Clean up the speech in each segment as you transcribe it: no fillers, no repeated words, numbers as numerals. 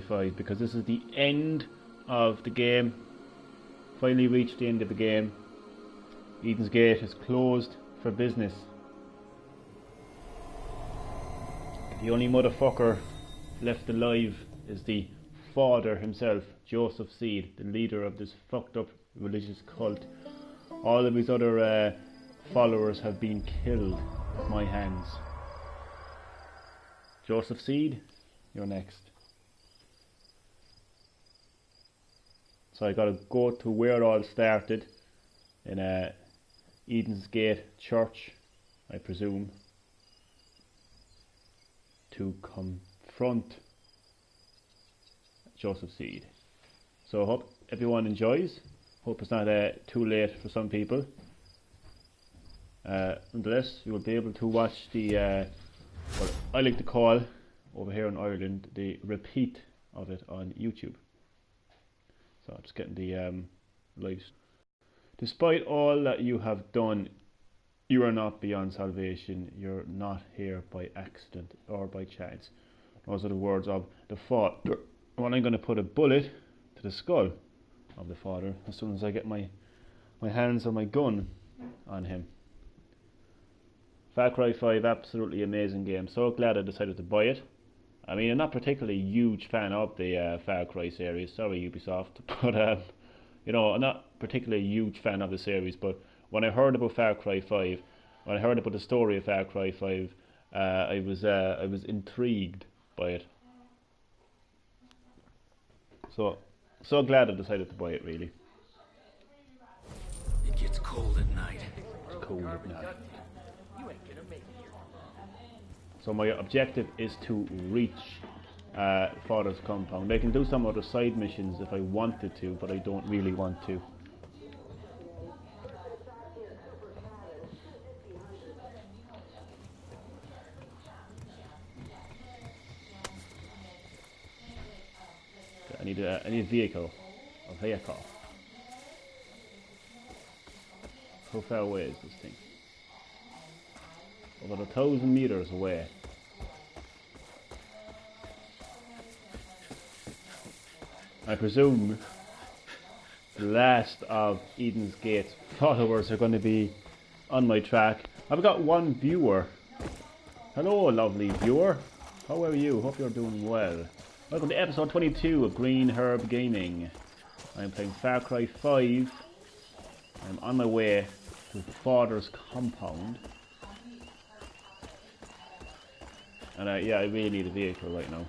5 because this is the end of the game. Finally reached the end of the game. Eden's Gate is closed for business. The only motherfucker left alive is the father himself, Joseph Seed, the leader of this fucked up religious cult. All of his other followers have been killed at my hands. Joseph Seed, you're next. So I gotta go to where it all started, in Eden's Gate Church, I presume, to confront Joseph Seed. So I hope everyone enjoys. Hope it's not too late for some people. Nonetheless, you will be able to watch the what I like to call over here in Ireland the repeat of it on YouTube. So I'm just getting the live. Despite all that you have done, you are not beyond salvation. You're not here by accident or by chance. Those are the words of the Father. Well, I'm going to put a bullet to the skull of the Father as soon as I get my hands on my gun on him. Far Cry 5, absolutely amazing game. So glad I decided to buy it. I mean, I'm not particularly a huge fan of the Far Cry series. Sorry, Ubisoft, but you know, I'm not particularly a huge fan of the series. But when I heard about Far Cry 5, when I heard about the story of Far Cry 5, I was intrigued by it. So glad I decided to buy it. Really. It gets cold at night. It's cold at night. So my objective is to reach Father's compound. I can do some other side missions if I wanted to, but I don't really want to. I need a vehicle. How far away is this thing? About 1,000 meters away. I presume the last of Eden's Gate's followers are going to be on my track. I've got one viewer. Hello, lovely viewer. How are you? Hope you're doing well. Welcome to episode 22 of Green Herb Gaming. I'm playing Far Cry 5. I'm on my way to Father's compound. And yeah, I really need a vehicle right now.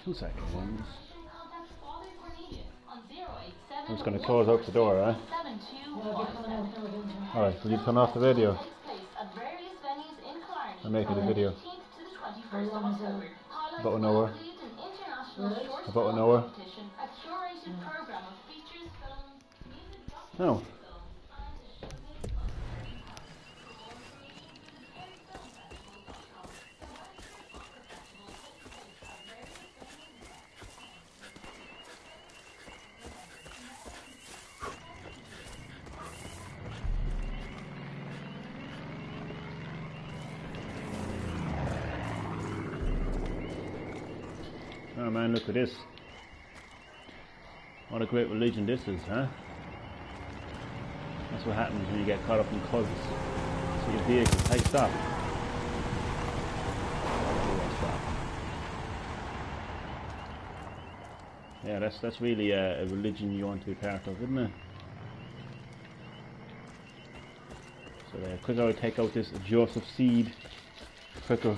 Two seconds. I'm just going to close out the door, eh? Alright, will you turn off the radio? I'm making a video. About an hour. About an hour. No. Oh man, look at this. What a great religion this is, huh? That's what happens when you get caught up in cults. So your vehicle, hey, stop. Yeah, that's really a religion you want to be part of, isn't it? So quicker I take out this Joseph Seed, quicker.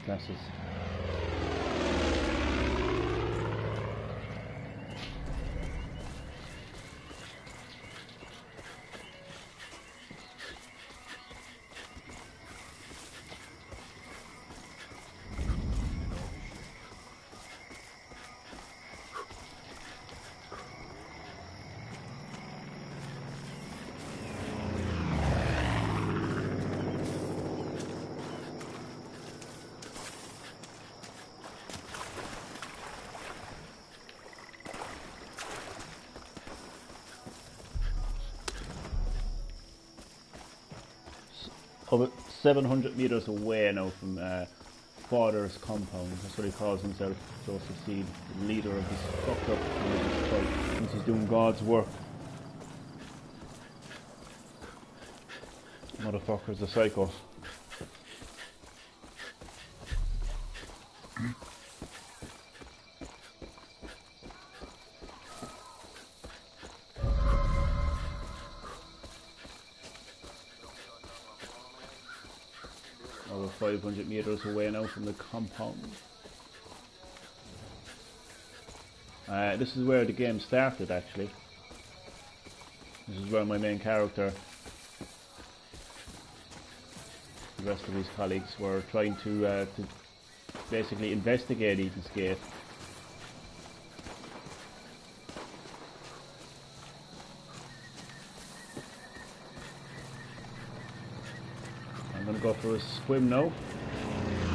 Glasses. about 700 meters away now from Father's compound. That's what he calls himself, Joseph Seed, the leader of this fucked up religious cult. Thinks he's doing God's work. Motherfucker's a psycho. Over 500 meters away now from the compound. This is where the game started, actually. This is where my main character, the rest of his colleagues, were trying to basically investigate Eden's Gate. I'm gonna go for a swim now.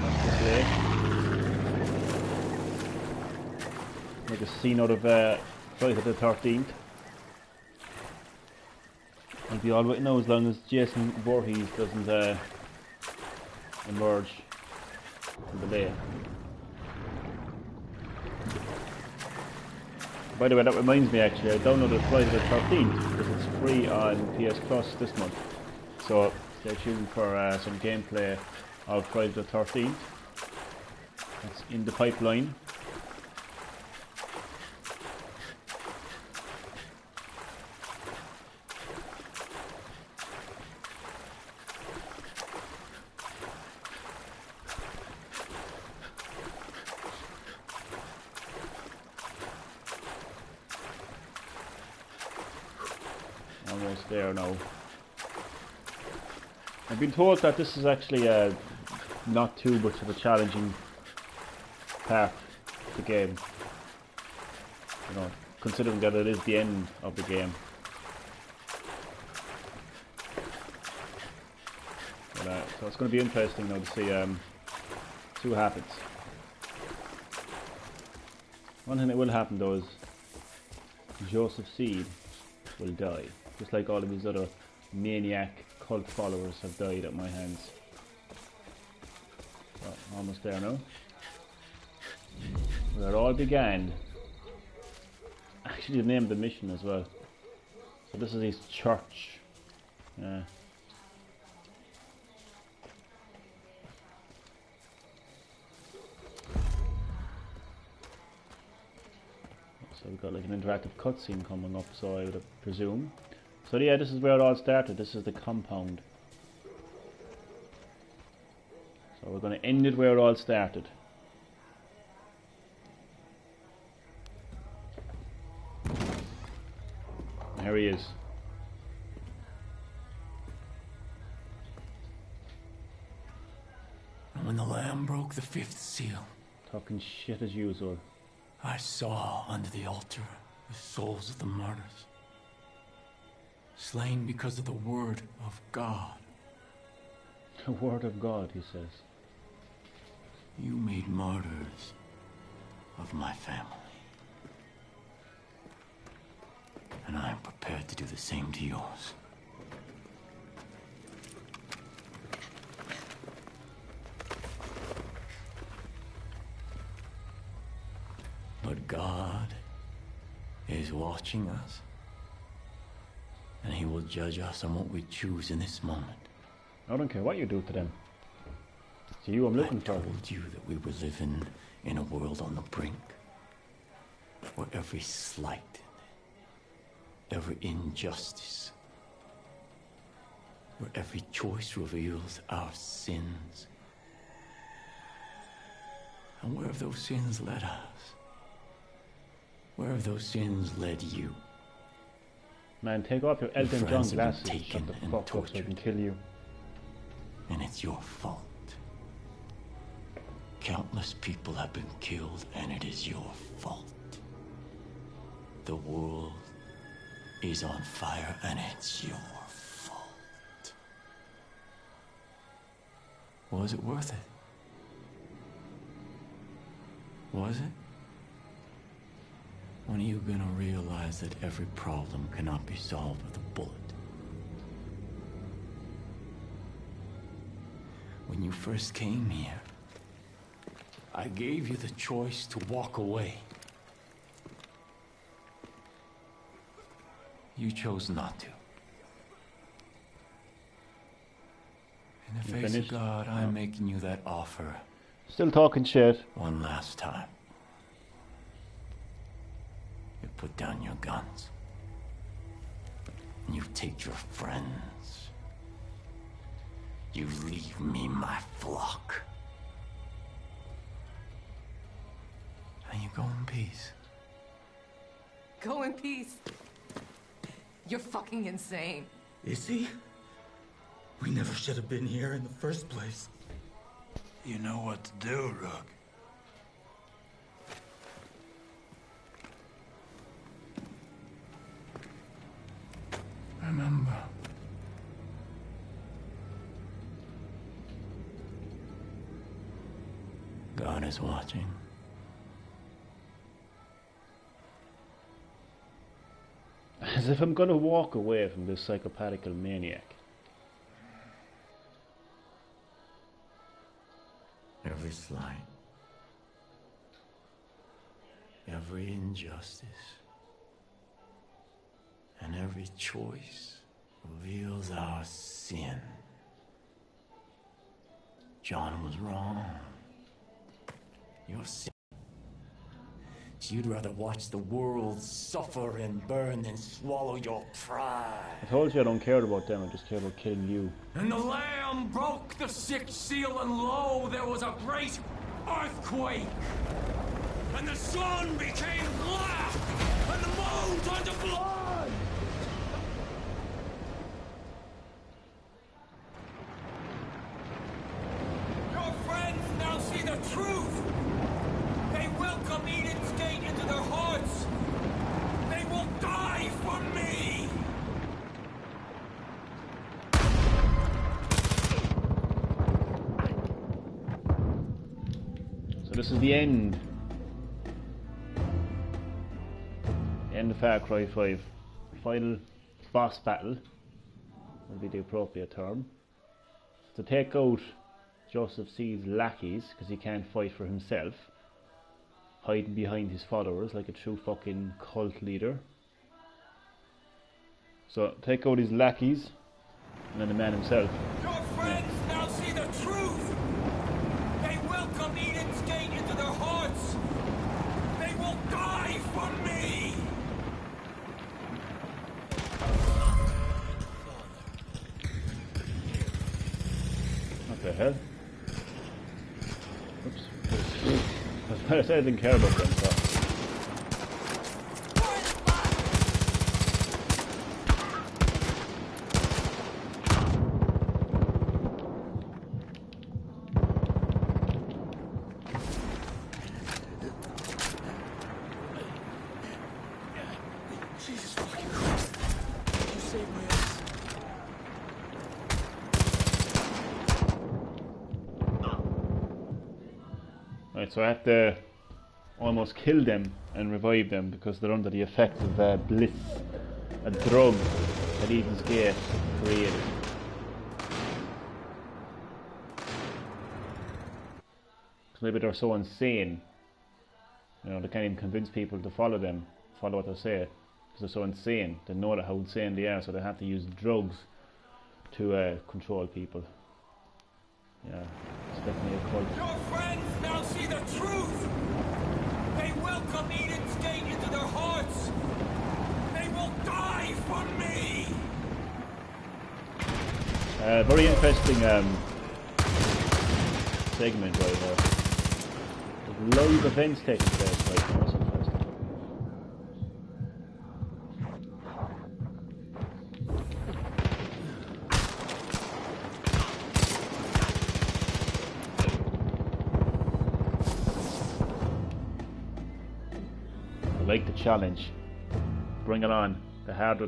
That's the play. Make a scene out of Friday the 13th. I'll be alright now as long as Jason Voorhees doesn't emerge from the lake. By the way, that reminds me, actually, I downloaded Friday the 13th because it's free on PS Plus this month. So stay tuned for some gameplay of Friday the 13th. That's in the pipeline. Almost there now. I've been told that this is actually not too much of a challenging part of the game. You know, considering that it is the end of the game. But, so it's going to be interesting now to see what happens. One thing that will happen though is Joseph Seed will die, just like all of his other maniac cult followers have died at my hands. So, almost there now. Where it all began. Actually, the name of the mission as well. So this is his church. Yeah. So we've got like an interactive cutscene coming up, so I would presume. So yeah, this is where it all started. This is the compound. So we're going to end it where it all started. There he is. And when the Lamb broke the fifth seal, Talking shit as usual. I saw under the altar the souls of the martyrs, slain because of the word of God. The word of God, he says. You made martyrs of my family. And I am prepared to do the same to yours. But God is watching us, and he will judge us on what we choose in this moment. I don't care what you do to them. It's you I'm looking for. I told you that we were living in a world on the brink, where every slight, every injustice, where every choice reveals our sins. And where have those sins led us? Where have those sins led you? Man, take off your Elton John friends have been glasses. taken Shut the and fuck up so I can tortured. kill you. And it's your fault. Countless people have been killed, and it is your fault. The world is on fire, and it's your fault. Was it worth it? Was it? When are you gonna realize that every problem cannot be solved with a bullet? When you first came here, I gave you the choice to walk away. You chose not to. In the face of God, I'm making you that offer. Still talking shit. One last time. You put down your guns. You take your friends. You leave me my flock. And you go in peace. Go in peace. You're fucking insane. Is he? We never should have been here in the first place. You know what to do, Rook. Remember. God is watching. As if I'm gonna walk away from this psychopathical maniac. Every slight, every injustice, and every choice reveals our sin. John was wrong. Your sin. You'd rather watch the world suffer and burn than swallow your pride. I told you I don't care about them, I just care about killing you. And the Lamb broke the sixth seal, and lo, there was a great earthquake. And the sun became black, and the moon turned to blood. Your friends now see the truth. They welcome Eden's gate into their hearts. They will die for me. So this is the end. The end of Far Cry 5. Final boss battle will be the appropriate term. To take out Joseph C's lackeys, because he can't fight for himself, hiding behind his followers like a true fucking cult leader. So take out his lackeys, and then the man himself. Your friends now see the truth. They welcome Eden's gate into their hearts. They will die for me. What the hell? Oops. I said I didn't care about them, so. Jesus fucking Christ. You saved my ass. Right, so I have to almost kill them and revive them because they're under the effect of bliss, a drug that Eden's Gate created. Because maybe they're so insane, you know, they can't even convince people to follow them, follow what they say, because they're so insane. They know how insane they are, so they have to use drugs to control people. Yeah, it's definitely a cult. Your friends now see the truth. They welcome Eden's gate into their hearts. They will die for me. Very interesting segment right there. There's live events taking place right now. That's interesting. I like the challenge. Bring it on. The harder,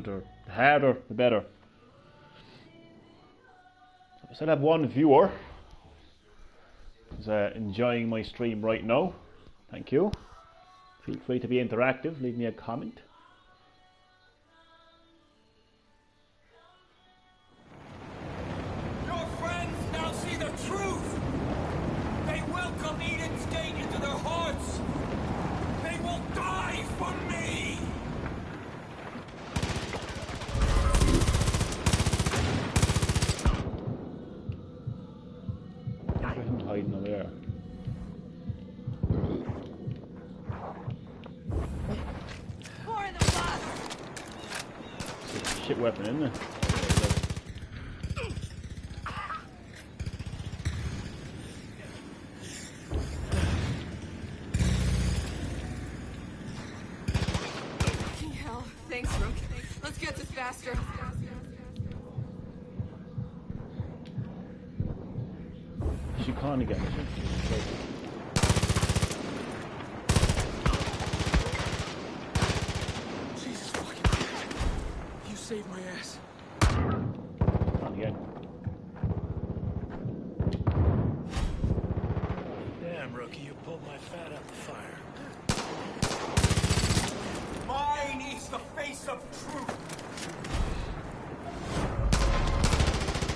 the better. I still have one viewer who's enjoying my stream right now. Thank you. Feel free to be interactive. Leave me a comment. Your friends now see the truth. hiding over there. More in the bus! It's a shit weapon, isn't it? Fucking hell. Thanks, Rook. Let's get this faster. She can't again, is she? Jesus fucking Christ. You saved my ass. Can't again. Damn, rookie, you pulled my fat out the fire. Mine is the face of truth.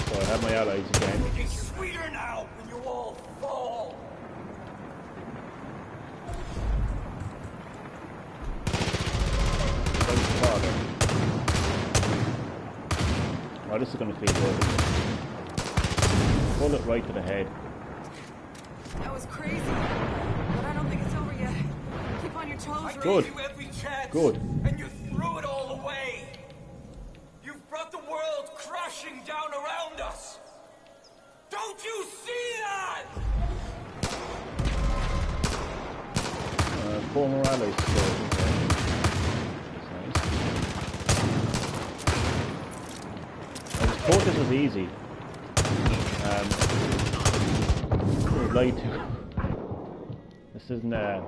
So I have my allies again. It's sweeter now when you all fall. Oh, this is going to feel good. Pull it right to the head. That was crazy. But I don't think it's over yet. Keep on your toes, Rook. Good. You every chance, Good. and you threw it all away. You've brought the world crashing down around us. Don't you see that? Four more allies to go. That's nice. I just thought this was easy. I was lied to. This isn't easy.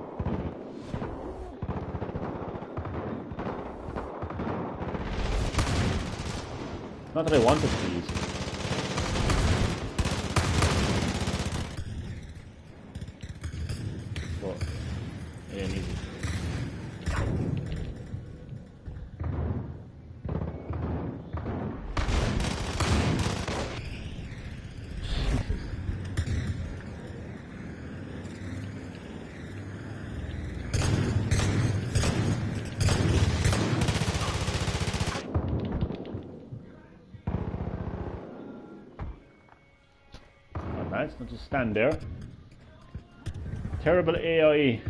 Not that I want it to be easy. But it ain't easy. Not just stand there. Terrible AI,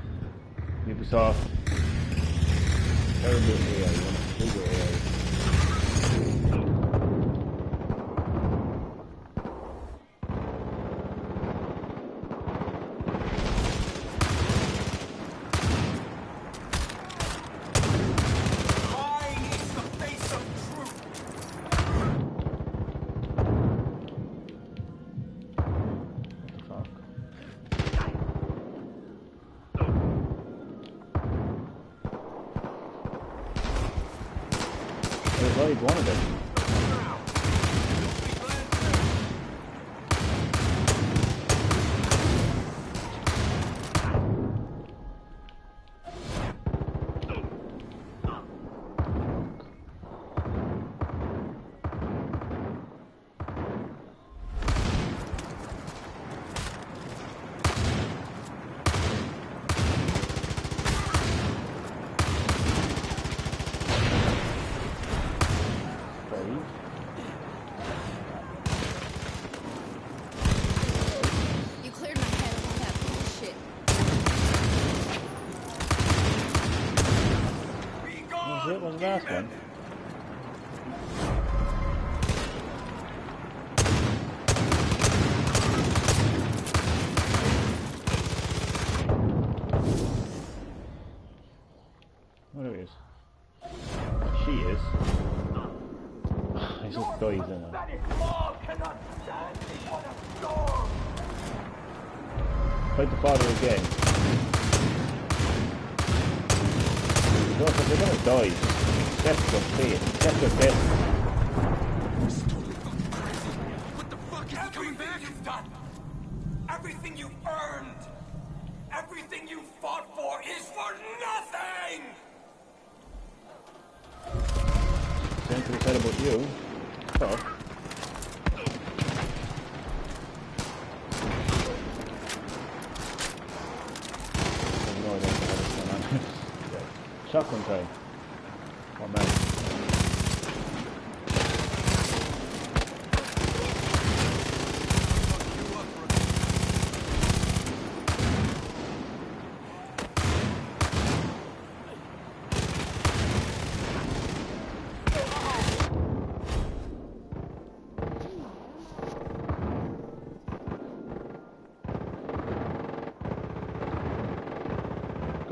Ubisoft. Terrible AI. You want to do your AI. Mine is the face of truth. Fuck. There's only one of them. You cleared my head of all that bullshit. Be What gone, was it? Was the last demon. one? Oh, there he is. She is. He just dies in her. That is law cannot stand before the storm. Fight the father again. Because if they're gonna die, accept your fate, accept your death. This is totally fucking crazy. What the fuck is coming back? You've done, everything you've earned, everything you fought for is for nothing. Same to be said about you. Fuck. No idea what is going on. Shotgun time. Oh man.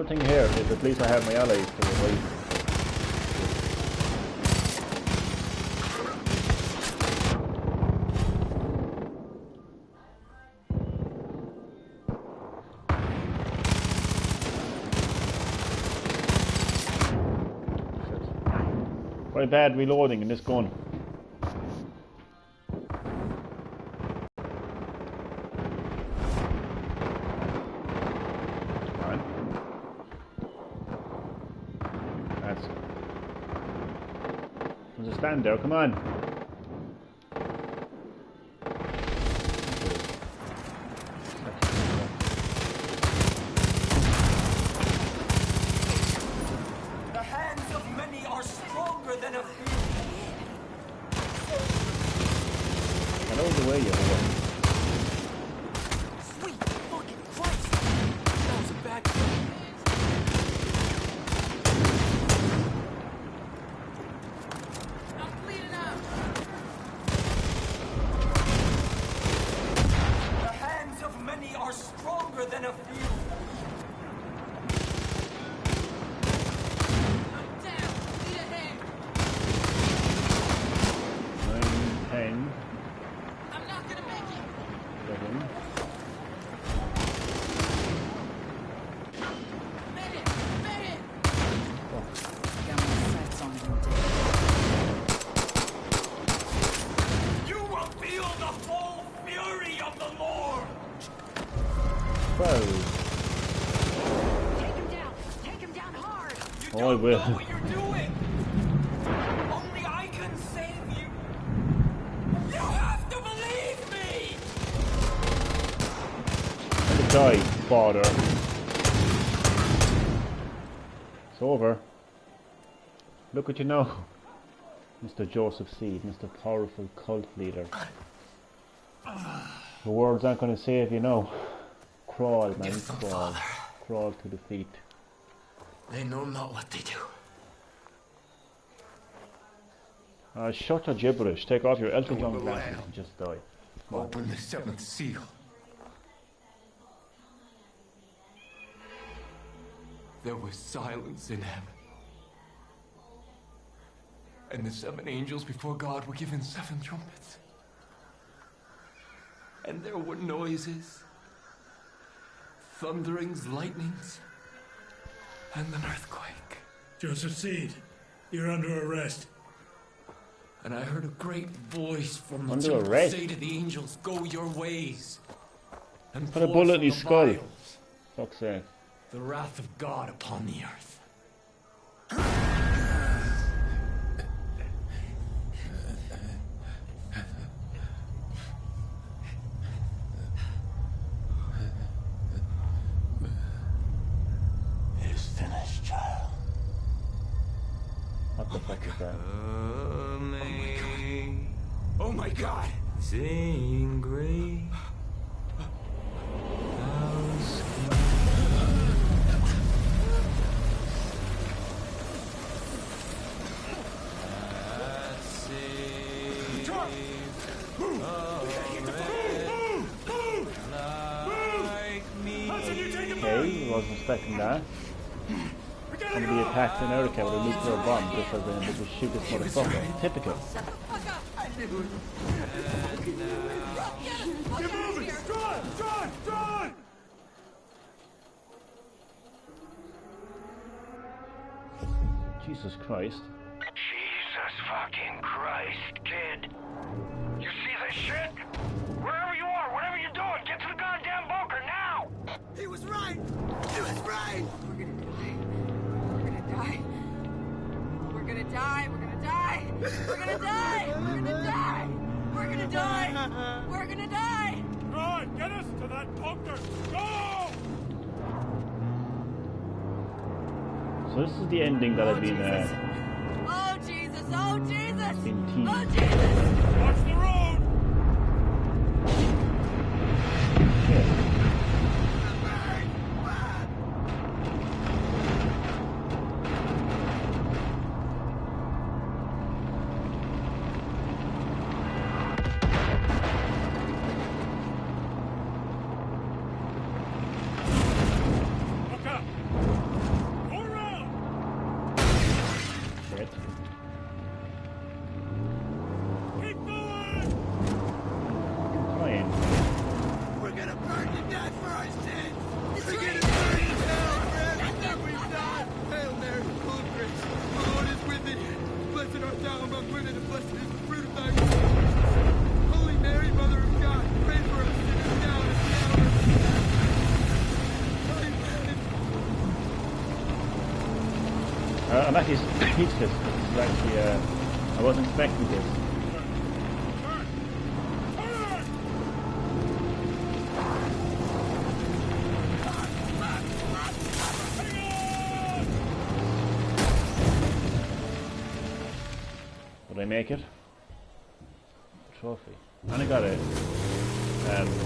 good thing here is at least I have my allies to revive. Very bad reloading in this gun. There's a stand there, come on. The hands of many are stronger than a few. Get out of the way, you whore. Sweet fucking Christ! That was a bad kill. Stronger than a few. I'm down. Need a hand. 9, 10. I'm not gonna make it. 11. Medic! Medic! Got my sights on him, Dave. You will feel the full fury of the Lord. 12. Take him down! Take him down hard! You Oh, I don't will. know what you're doing. Only I can save you. You have to believe me. And die, father. It's over. Look at you now. Mr. Joseph Seed, Mr. Powerful Cult Leader. The words aren't going to save you now. Crawl, man, crawl. Crawl to defeat. They know not what they do. Shut your gibberish. Take off your Elton John glasses and just die. Come on. Open the seventh seal. There was silence in heaven. And the 7 angels before God were given 7 trumpets. And there were noises, thunderings, lightnings, and an earthquake. Joseph Seed, you're under arrest. And I heard a great voice from the Under temple arrest? say to the angels, "Go your ways, and Put a pour bullet from in his the skull. vials Fuck's sake. the wrath of God upon the earth." It is finished, child. What the fuck is that? Oh my God! Sing great. Okay, wasn't expecting that. Gonna be attacked in America with a nuclear bomb just as they just shoot this motherfucker. Typical. Get moving! John! John! John! Jesus Christ. Jesus fucking Christ, kid. You see this shit? Wherever you are, whatever you're doing, get to the goddamn bunker now! He was right! He was right! We're gonna die. We're gonna die. We're gonna die. We're gonna die. We're gonna die. We're gonna die. We're gonna die. Run! Get us to that bunker! Go! So this is the ending that I've been Oh Jesus! Oh Jesus! been teased. Oh Jesus! Watch the road! Look up! I'm actually speechless. This is actually, I wasn't expecting this. Did I make it? Trophy. And I got a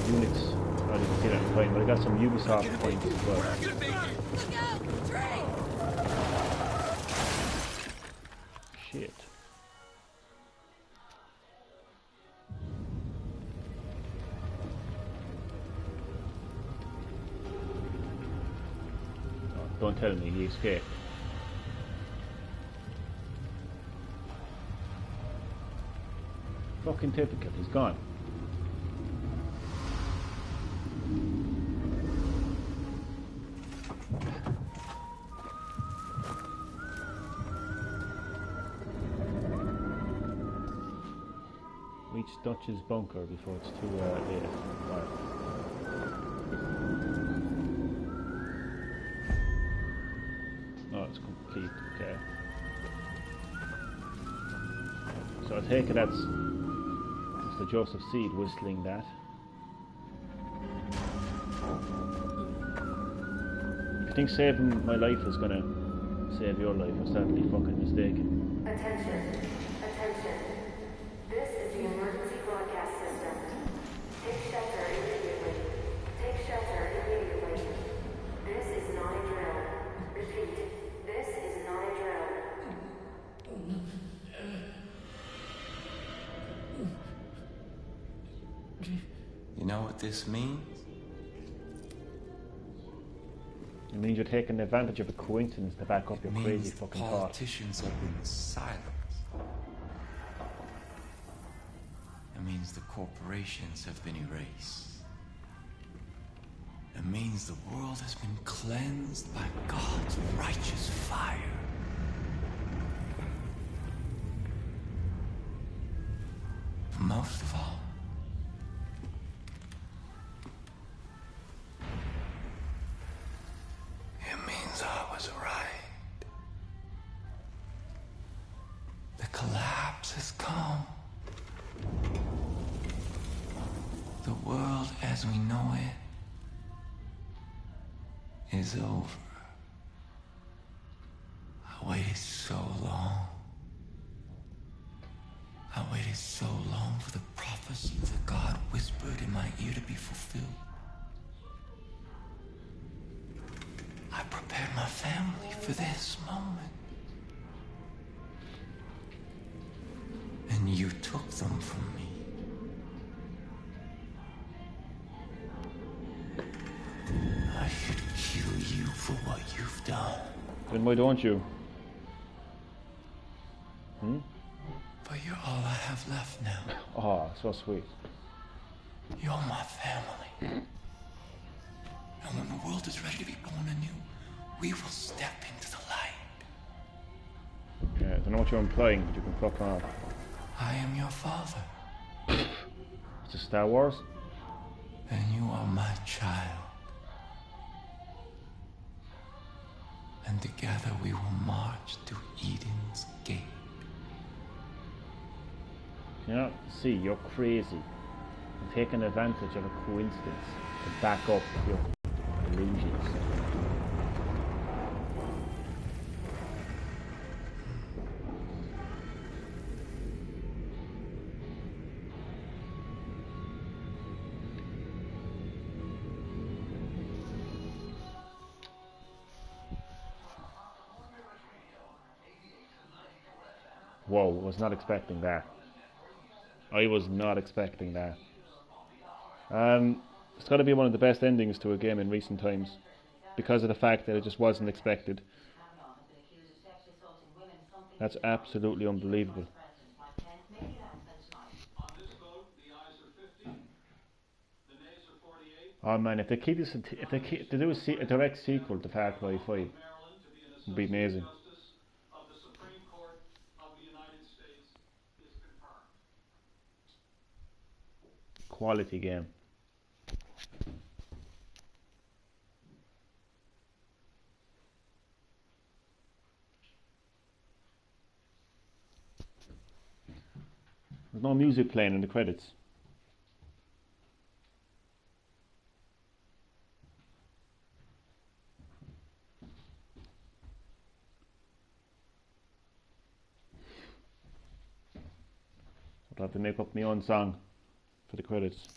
Unix. I didn't see that point, but I got some Ubisoft points as well. Look out! Tree! Shit. Oh, don't tell me he escaped. Fucking typical, he's gone. Reach Dutch's bunker before it's too late. Right. Oh, it's complete, okay. So I take it that's Mr. Joseph Seed whistling that. If you think saving my life is gonna save your life, you're sadly fucking mistaken. Attention. Attention. This is the emergency broadcast system. Take shelter immediately. Take shelter immediately. This is not a drill. Repeat. This is not a drill. You know what this means? It means you're taking advantage of a coincidence to back up your crazy fucking thoughts. Politicians have been silenced. It means the corporations have been erased. It means the world has been cleansed by God's righteous fire. But most of all, it means I was right. The collapse has come. The world as we know it is over. I waited so long. I waited so long for the prophecy that God whispered in my ear to be fulfilled. I prepared my family for this moment. And you took them from me. I should kill you for what you've done. Then why don't you? But you're all I have left now. Oh, so sweet. You're my family. And when the world is ready to be born anew, we will step into the light. Yeah, I don't know what you're implying, but you can fuck off. I am your father. It's a Star Wars? And you are my child. And together we will march to Eden's gate. You know, see, you're crazy. You're taking advantage of a coincidence to back up your illusions. Whoa, was not expecting that. I was not expecting that. It's got to be one of the best endings to a game in recent times, because of the fact that it just wasn't expected. That's absolutely unbelievable. Oh man, if they keep this, if they do a direct sequel to Far Cry 5, it'd be amazing. Quality game. There's no music playing in the credits. I'd have to make up my own song for the credits.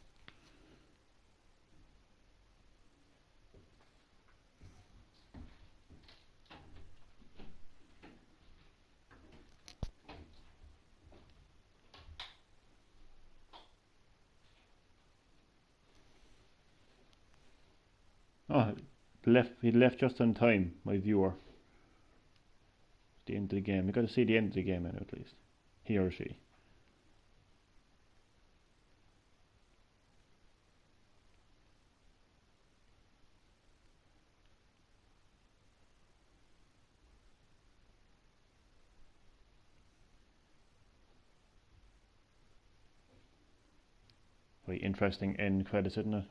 Oh, he left just in time, my viewer. The end of the game. We got to see the end of the game at least. He or she. Very interesting end credits, isn't it?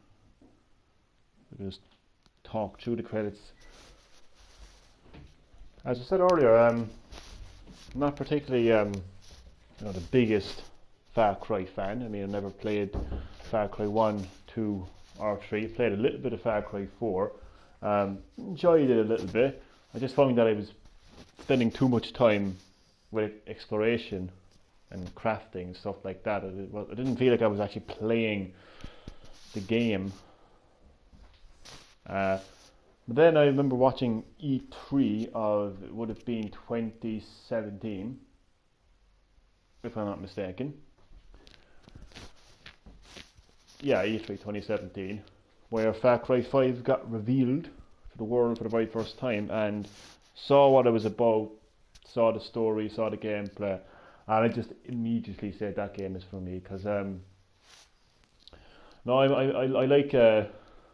We just talk through the credits. As I said earlier, I'm not particularly the biggest Far Cry fan. I mean, I never played Far Cry 1, 2 or 3. Played a little bit of Far Cry 4. Enjoyed it a little bit. I just found that I was spending too much time with exploration and crafting and stuff like that. I didn't feel like I was actually playing the game. But then I remember watching E3 of, it would have been 2017, if I'm not mistaken. Yeah, E3 2017, where Far Cry 5 got revealed to the world for the very first time, and saw what it was about, saw the story, saw the gameplay, and I just immediately said that game is for me, because I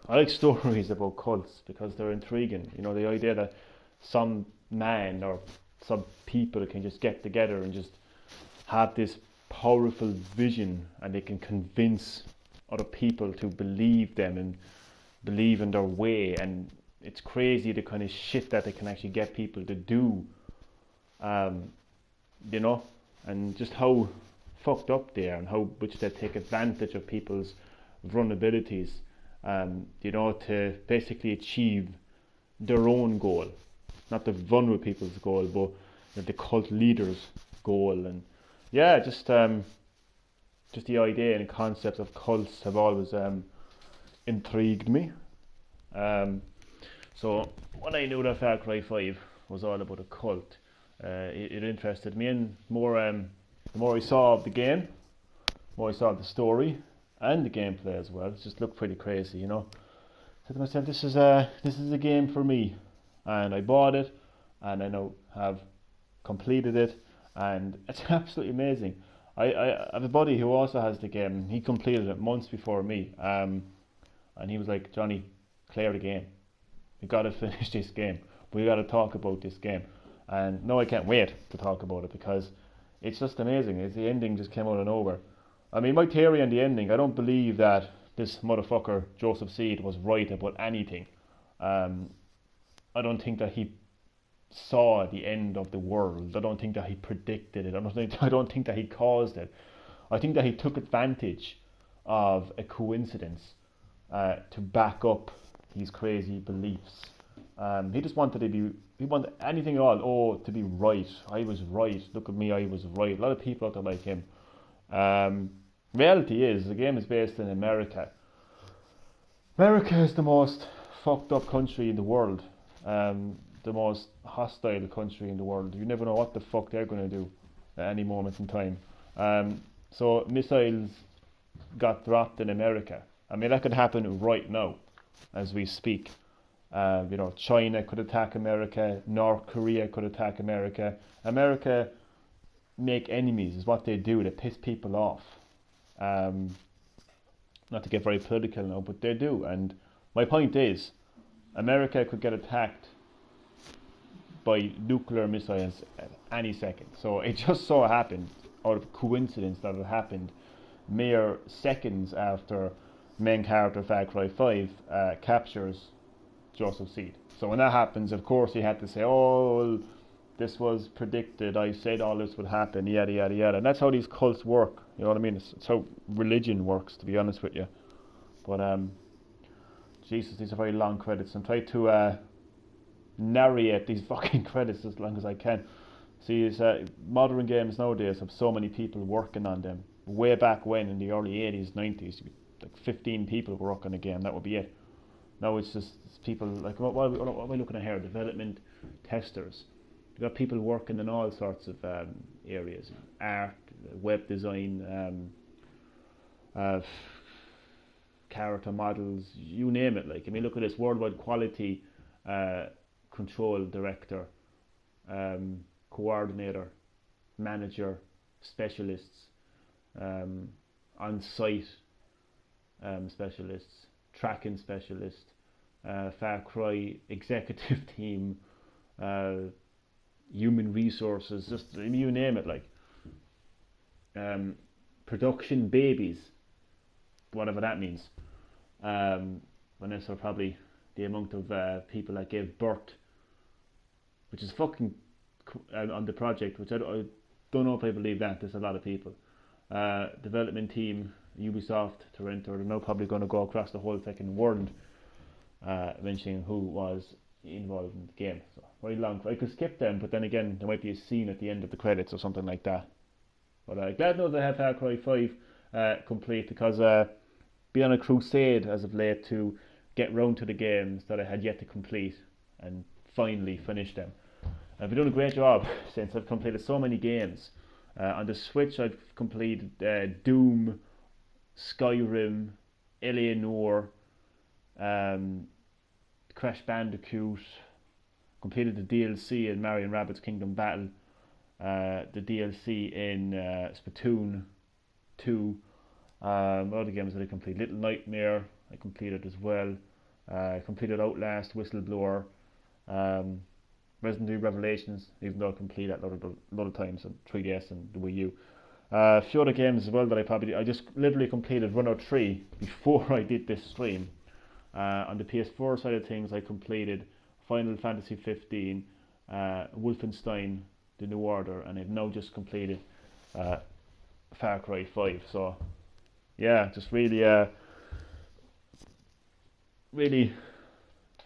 like stories about cults because they're intriguing. You know, the idea that some man or some people can just get together and just have this powerful vision, and they can convince other people to believe them and believe in their way, and it's crazy the kind of shit that they can actually get people to do, you know, and just how fucked up they are and how much they take advantage of people's vulnerabilities, you know, to basically achieve their own goal, not the vulnerable people's goal, but the cult leaders' goal. And yeah, just the idea and concept of cults have always intrigued me. So when I knew that Far Cry 5 was all about a cult, it interested me, and the more I saw of the game, the more I saw of the story and the gameplay as well. It just looked pretty crazy, you know. I said to myself, this is a game for me, and I bought it, and I now have completed it, and it's absolutely amazing. I have a buddy who also has the game. He completed it months before me, and he was like, Johnny, clear the game. We got to finish this game. We got to talk about this game. And no, I can't wait to talk about it because it's just amazing. The ending just came out of nowhere. I mean, my theory on the ending, I don't believe that this motherfucker, Joseph Seed, was right about anything. I don't think that he saw the end of the world. I don't think that he predicted it. I don't think that he caused it. I think that he took advantage of a coincidence to back up his crazy beliefs. He just wanted he wanted anything at all, to be right. I was right. Look at me, I was right. A lot of people out there like him. Reality is, the game is based in America. America is the most fucked up country in the world. The most hostile country in the world. You never know what the fuck they're going to do at any moment in time. So missiles got dropped in America. I mean, that could happen right now as we speak. You know, China could attack America, North Korea could attack America. America make enemies is what they do. They piss people off. Not to get very political now, but they do. And my point is, America could get attacked by nuclear missiles at any second. So it just so happened, out of coincidence, that it happened mere seconds after main character Far Cry 5 captures Joseph Seed. So when that happens, of course, he had to say, oh, this was predicted, I said all this would happen, yada yada yada. And that's how these cults work, you know what I mean? It's how religion works, to be honest with you. But Jesus, these are very long credits. I'm trying to narrate these fucking credits as long as I can. See, it's, modern games nowadays have so many people working on them. Way back when, in the early 80s, 90s, like 15 people working on a game, that would be it. Now it's just people, like, what am I looking at here? Development testers. You've got people working in all sorts of areas. Art, web design, character models, you name it. Like, I mean, look at this, worldwide quality control director, coordinator, manager, specialists, on-site specialists, tracking specialist, Far Cry executive team, human resources, just you name it, like production babies, whatever that means. Vanessa, probably the amount of people that gave birth, which is fucking on the project, which I don't know if I believe that. There's a lot of people. Development team, Ubisoft, Toronto, they're now probably going to go across the whole fucking world mentioning who was involved in the game. So very long. I could skip them, but then again, there might be a scene at the end of the credits or something like that. But glad enough I have Far Cry 5 complete, because been on a crusade as of late to get round to the games that I had yet to complete and finally finish them. I've been doing a great job since I've completed so many games. On the Switch, I've completed Doom, Skyrim, Eleanor, Crash Bandicoot, completed the DLC in Mario & Rabbids Kingdom Battle, the DLC in Splatoon 2, other games that I completed, Little Nightmare, I completed as well, I completed Outlast, Whistleblower, Resident Evil Revelations, even though I completed that a lot of times on 3DS and the Wii U. A few other games as well that I just literally completed Runner 3 before I did this stream. On the PS4 side of things, I completed Final Fantasy 15, Wolfenstein, The New Order, and I've now just completed Far Cry 5. So yeah, just really,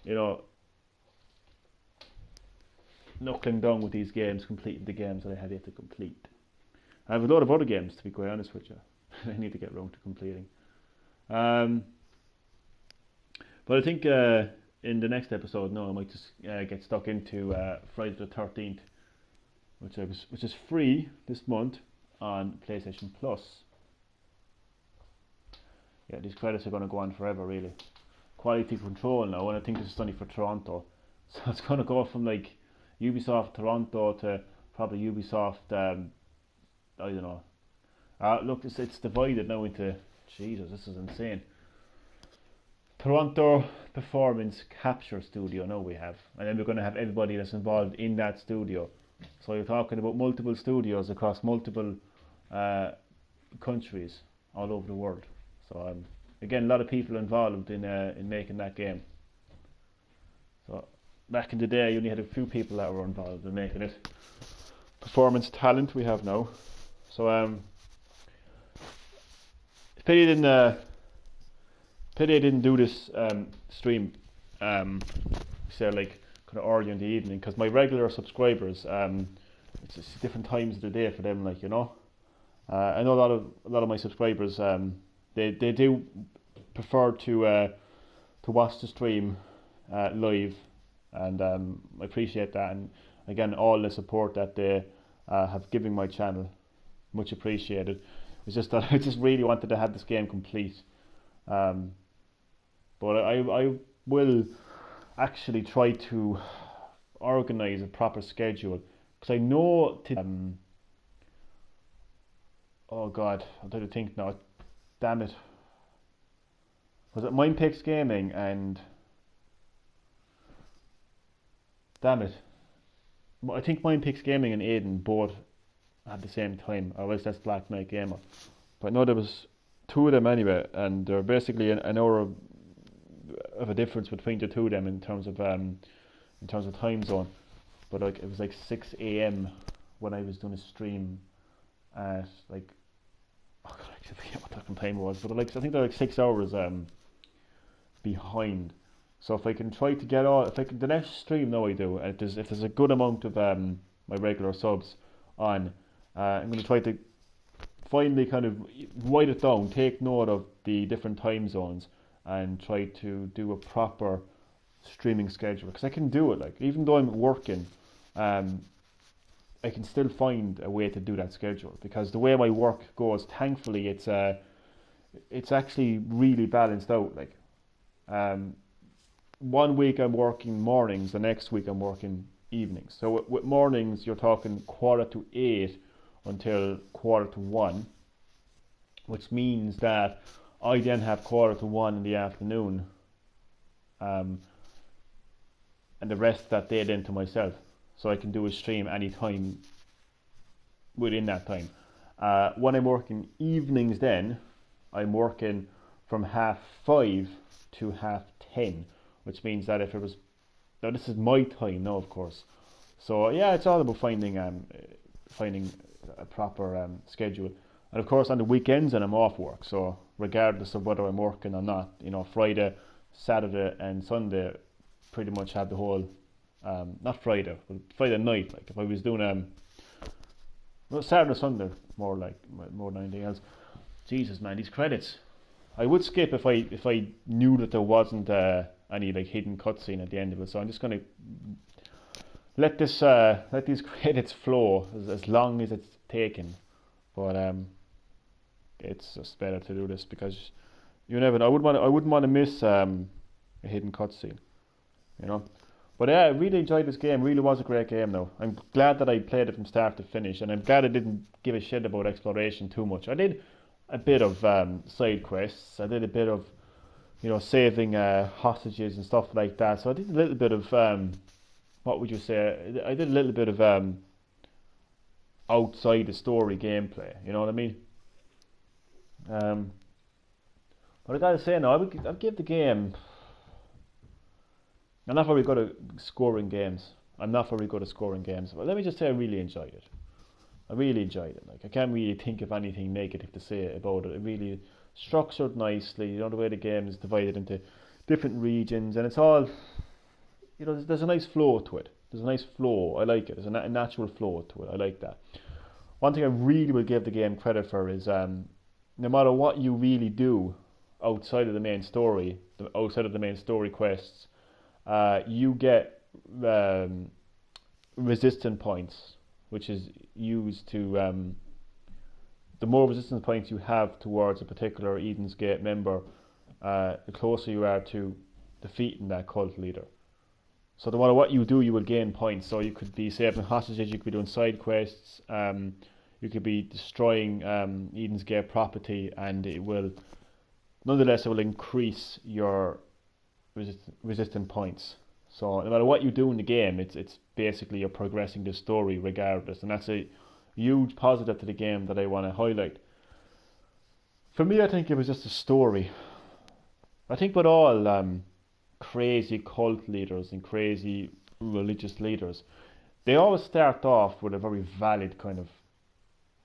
you know, knuckling down with these games, completing the games that I had yet to complete. I have a lot of other games, to be quite honest with you. I need to get round to completing. But I think in the next episode, I might just get stuck into Friday the 13th, which is free this month on PlayStation Plus. Yeah, these credits are going to go on forever, really. Quality control now, and I think this is only for Toronto, so it's going to go from like Ubisoft Toronto to probably Ubisoft. I don't know. Look, it's divided now into. Jesus, this is insane. Toronto Performance Capture Studio now we have, and then we're going to have everybody that's involved in that studio. So you're talking about multiple studios across multiple countries all over the world. So again, a lot of people involved in making that game. So back in the day, you only had a few people that were involved in making it. Performance talent we have now. So pity I didn't do this stream say like kind of early in the evening, because my regular subscribers it's just different times of the day for them, like, you know. I know a lot of my subscribers they do prefer to watch the stream live, and I appreciate that, and again all the support that they have given my channel, much appreciated. It's just that I just really wanted to have this game complete, but I will actually try to organise a proper schedule, because I know oh god, I'm trying to think now, damn it, was it Mindpix Gaming and damn it, I think Mindpix Gaming and Aiden both at the same time, or else that's Black Knight Gamer, but I know there was two of them anyway, and they're basically an hour of a difference between the two of them in terms of time zone. but like it was like 6 a.m. when I was doing a stream at like, oh God, I forget what the time was, but like I think they're like 6 hours behind. So if I can try to get all, if I can, the next stream now I do, if there's a good amount of my regular subs on, I'm going to try to finally kind of write it down, take note of the different time zones, and try to do a proper streaming schedule, because I can do it. Like, even though I'm working, I can still find a way to do that schedule, because the way my work goes, thankfully, it's actually really balanced out. Like, 1 week I'm working mornings, the next week I'm working evenings. So with mornings, you're talking 7:45 until 1:45, which means that I then have 1:45 in the afternoon, and the rest of that day then to myself, so I can do a stream anytime within that time. When I'm working evenings, then I'm working from 5:30 to 10:30, which means that if it was, now this is my time now, of course. So yeah, it's all about finding a proper schedule. And of course on the weekends, and I'm off work, so regardless of whether I'm working or not, you know, Friday, Saturday and Sunday pretty much have the whole, not Friday, but Friday night. Like if I was doing well, Saturday, Sunday, more than anything else. Jesus, man, these credits. I would skip if I knew that there wasn't any like hidden cutscene at the end of it. So I'm just gonna let these credits flow as long as it's taken. But it's just better to do this, because you never know. I wouldn't want to miss a hidden cutscene, you know. But yeah, I really enjoyed this game. Really was a great game though. I'm glad that I played it from start to finish, and I'm glad I didn't give a shit about exploration too much. I did a bit of side quests. I did a bit of, you know, saving hostages and stuff like that. So I did a little bit of what would you say? I did a little bit of outside the story gameplay. You know what I mean? But I gotta say now, I'll give the game. I'm not very good at scoring games. But let me just say I really enjoyed it. I really enjoyed it. Like, I can't really think of anything negative to say about it. It really structured nicely. You know, the way the game is divided into different regions, and it's all, you know, there's a nice flow to it. There's a nice flow. I like it. There's a natural flow to it. I like that. One thing I really will give the game credit for is no matter what you really do outside of the main story, quests, you get resistance points, which is used to, the more resistance points you have towards a particular Eden's Gate member, the closer you are to defeating that cult leader. So no matter what you do, you will gain points. So you could be saving hostages, you could be doing side quests, you could be destroying Eden's Gate property, and it will, nonetheless, it will increase your resistance points. So no matter what you do in the game, it's basically you're progressing the story regardless, and that's a huge positive to the game that I want to highlight. For me, I think it was just a story. I think with all crazy cult leaders and crazy religious leaders, they always start off with a very valid kind of,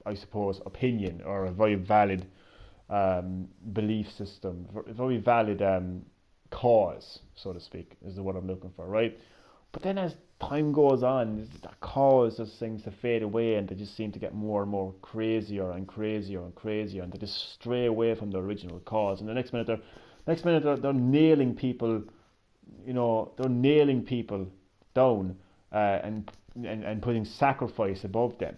I suppose, opinion, or a very valid belief system, a very valid cause, so to speak, is the word I'm looking for, right? But then as time goes on, that cause just seems to fade away, and they just seem to get more and more crazier and crazier and crazier, and they just stray away from the original cause. And the next minute they're nailing people, you know, they're nailing people down and putting sacrifice above them.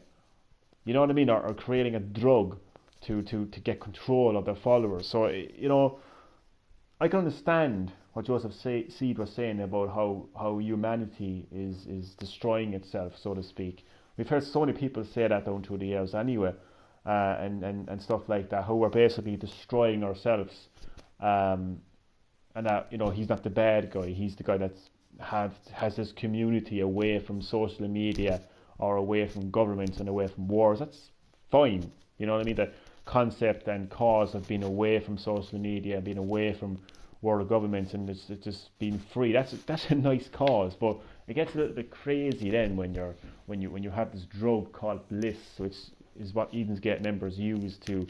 You know what I mean? Or creating a drug to get control of their followers. So, you know, I can understand what Joseph Seed was saying about how humanity is destroying itself, so to speak. We've heard so many people say that down through the years anyway, and stuff like that, how we're basically destroying ourselves. And that, you know, he's not the bad guy, he's the guy that has his community away from social media, or away from governments and away from wars. That's fine, you know what I mean? The concept and cause of being away from social media, being away from world governments and it's just being free. That's a nice cause, but it gets a little bit crazy then when you have this drug called bliss, which is what Eden's Gate members use to, you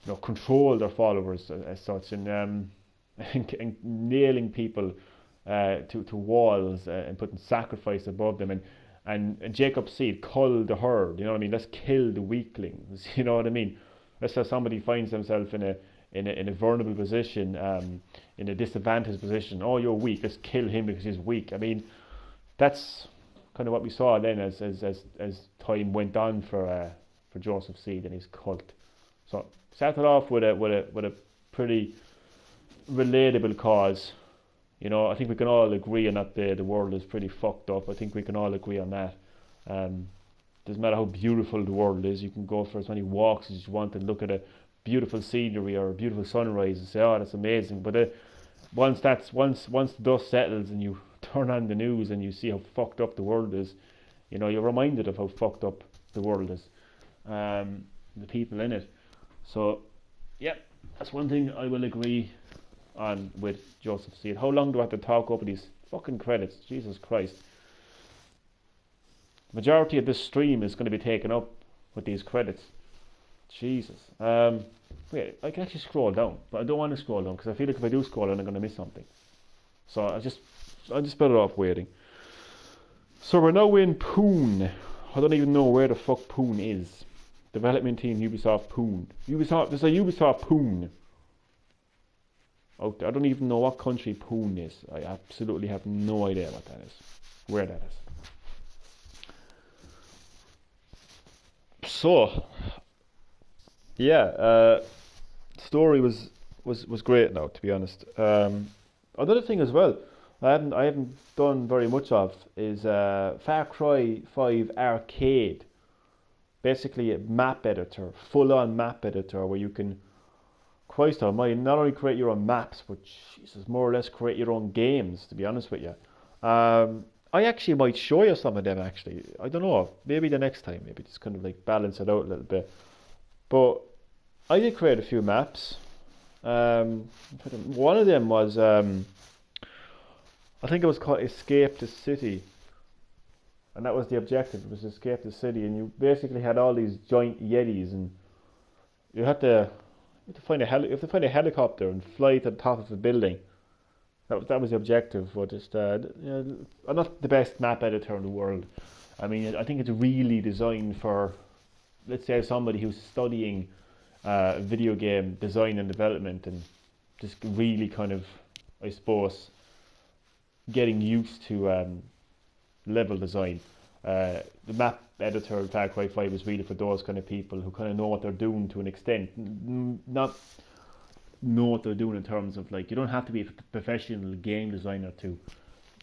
know, control their followers as such, and and nailing people to walls and putting sacrifice above them, and Jacob's seed, cull the herd. You know what I mean? Let's kill the weaklings. You know what I mean? Let's say somebody finds themselves in a vulnerable position, in a disadvantaged position. Oh, you're weak. Let's kill him because he's weak. I mean, that's kind of what we saw then as time went on for Joseph Seed and his cult. So started off with a pretty relatable cause. You know, I think we can all agree on that the world is pretty fucked up. I think we can all agree on that. Doesn't matter how beautiful the world is, you can go for as many walks as you want and look at a beautiful scenery or a beautiful sunrise and say, oh, that's amazing. But once the dust settles and you turn on the news and you see how fucked up the world is, you know, you're reminded of how fucked up the world is, the people in it. So yeah, that's one thing I will agree on with Joseph Seed. How long do I have to talk over these fucking credits? Jesus Christ. The majority of this stream is going to be taken up with these credits. Jesus. Wait, I can actually scroll down, but I don't want to scroll down because I feel like if I do scroll down I'm going to miss something. So I'll just better off waiting. So we're now in Poon. I don't even know where the fuck Poon is. Development team Ubisoft Poon. There's a Ubisoft Poon. I don't even know what country Poon is. I absolutely have no idea what that is. Where that is. So yeah, story was great now, to be honest. Another thing as well I haven't done very much of is Far Cry 5 Arcade. Basically a map editor, full on map editor where you can, Christ almighty, not only create your own maps, but Jesus, more or less create your own games, to be honest with you. I actually might show you some of them actually. I don't know, maybe the next time, maybe just kind of like balance it out a little bit. But I did create a few maps. One of them was, I think it was called Escape the City. And that was the objective, it was to escape the city. And you basically had all these giant yetis and you have to find a helicopter and fly to the top of a building. That was the objective. But just I'm not the best map editor in the world. I mean, I think it's really designed for, let's say, somebody who's studying video game design and development and just really kind of, I suppose, getting used to level design. The map editor in Far Cry 5 is really for those kind of people who kind of know what they're doing to an extent. Not know what they're doing in terms of, like, you don't have to be a professional game designer to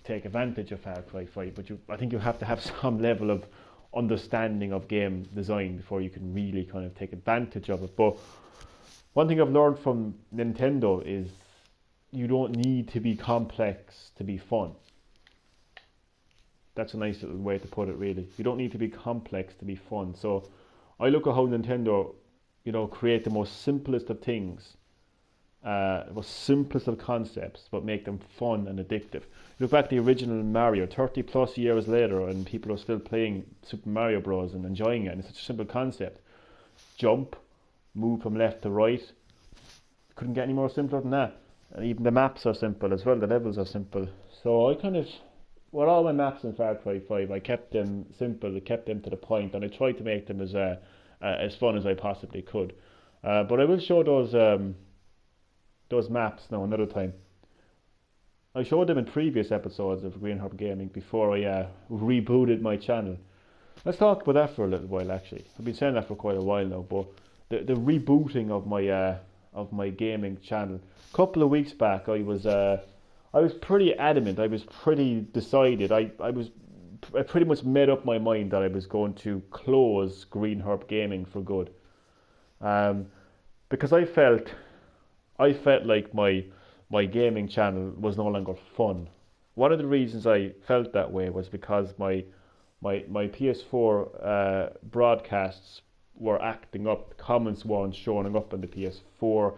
take advantage of Far Cry 5, but I think you have to have some level of understanding of game design before you can really kind of take advantage of it. But one thing I've learned from Nintendo is you don't need to be complex to be fun. That's a nice little way to put it, really. You don't need to be complex to be fun. So I look at how Nintendo, create the most simplest of things, the most simplest of concepts, but make them fun and addictive. Look back at the original Mario, 30 plus years later, and people are still playing Super Mario Bros. And enjoying it. And it's such a simple concept. Jump, move from left to right. Couldn't get any more simpler than that. And even the maps are simple as well, the levels are simple. So I kind of, with all my maps in Far Cry 5, I kept them simple, I kept them to the point, and I tried to make them as fun as I possibly could. But I will show those maps now another time. I showed them in previous episodes of Green Herb Gaming before I rebooted my channel. Let's talk about that for a little while actually. I've been saying that for quite a while now, but the rebooting of my gaming channel. A couple of weeks back I was pretty adamant, I was pretty decided, I pretty much made up my mind that I was going to close Green Herb Gaming for good. Because I felt like my gaming channel was no longer fun. One of the reasons I felt that way was because my PS4 broadcasts were acting up, comments weren't showing up on the PS4.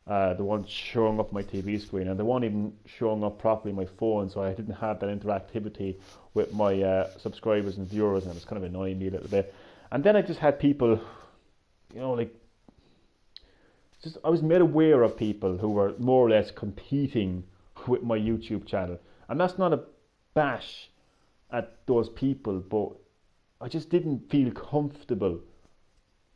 the ones showing up my TV screen, and they weren't even showing up properly on my phone, so I didn't have that interactivity with my subscribers and viewers, and it was kind of annoying me a little bit. And then I just had people, you know, like, just I was made aware of people who were more or less competing with my YouTube channel, and that's not a bash at those people, but I just didn't feel comfortable.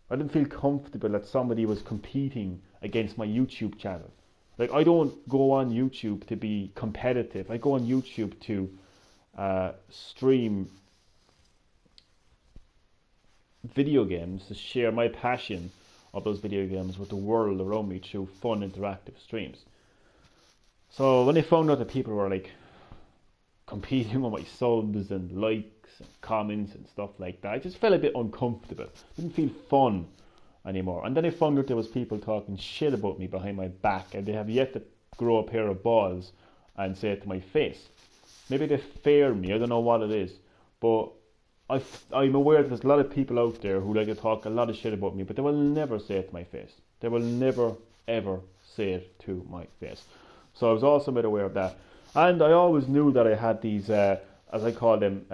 I didn't feel comfortable that somebody was competing against my YouTube channel. Like, I don't go on YouTube to be competitive. I go on YouTube to stream video games, to share my passion of those video games with the world around me through fun interactive streams. So when I found out that people were like competing on my subs and likes and comments and stuff like that, I just felt a bit uncomfortable. Didn't feel fun anymore. And then I found out there was people talking shit about me behind my back, and they have yet to grow a pair of balls and say it to my face. Maybe they fear me, I don't know what it is, but I'm aware that there's a lot of people out there who like to talk a lot of shit about me, but they will never say it to my face. They will never ever say it to my face. So I was also made aware of that. And I always knew that I had these, as I call them,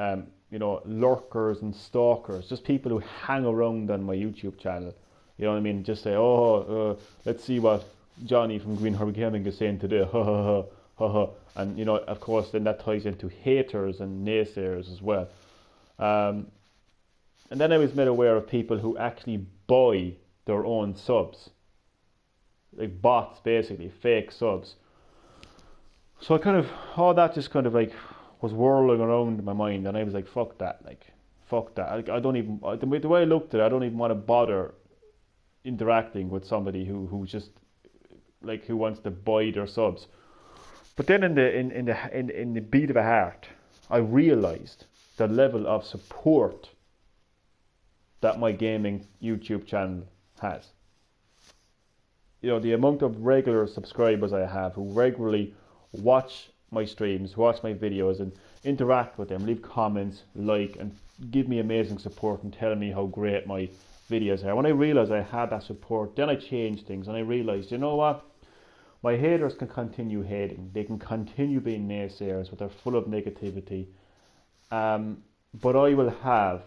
you know, lurkers and stalkers, just people who hang around on my YouTube channel. You know what I mean? Just say, let's see what Johnny from Green Herb Gaming is saying today, ha ha ha, ha ha. And, you know, of course, then that ties into haters and naysayers as well. And then I was made aware of people who actually buy their own subs. Like bots, basically, fake subs. So I kind of, all that just kind of like was whirling around in my mind, and I was like, fuck that, I don't even, the way I looked at it, I don't even want to bother interacting with somebody who just, like, who wants to buy their subs. But then in the beat of a heart, I realised the level of support that my gaming YouTube channel has. You know, the amount of regular subscribers I have who regularly watch my streams, watch my videos and interact with them, leave comments, like, and give me amazing support and tell me how great my videos are. When I realised I had that support, then I changed things, and I realised, you know what, my haters can continue hating, they can continue being naysayers, but they're full of negativity, but I will have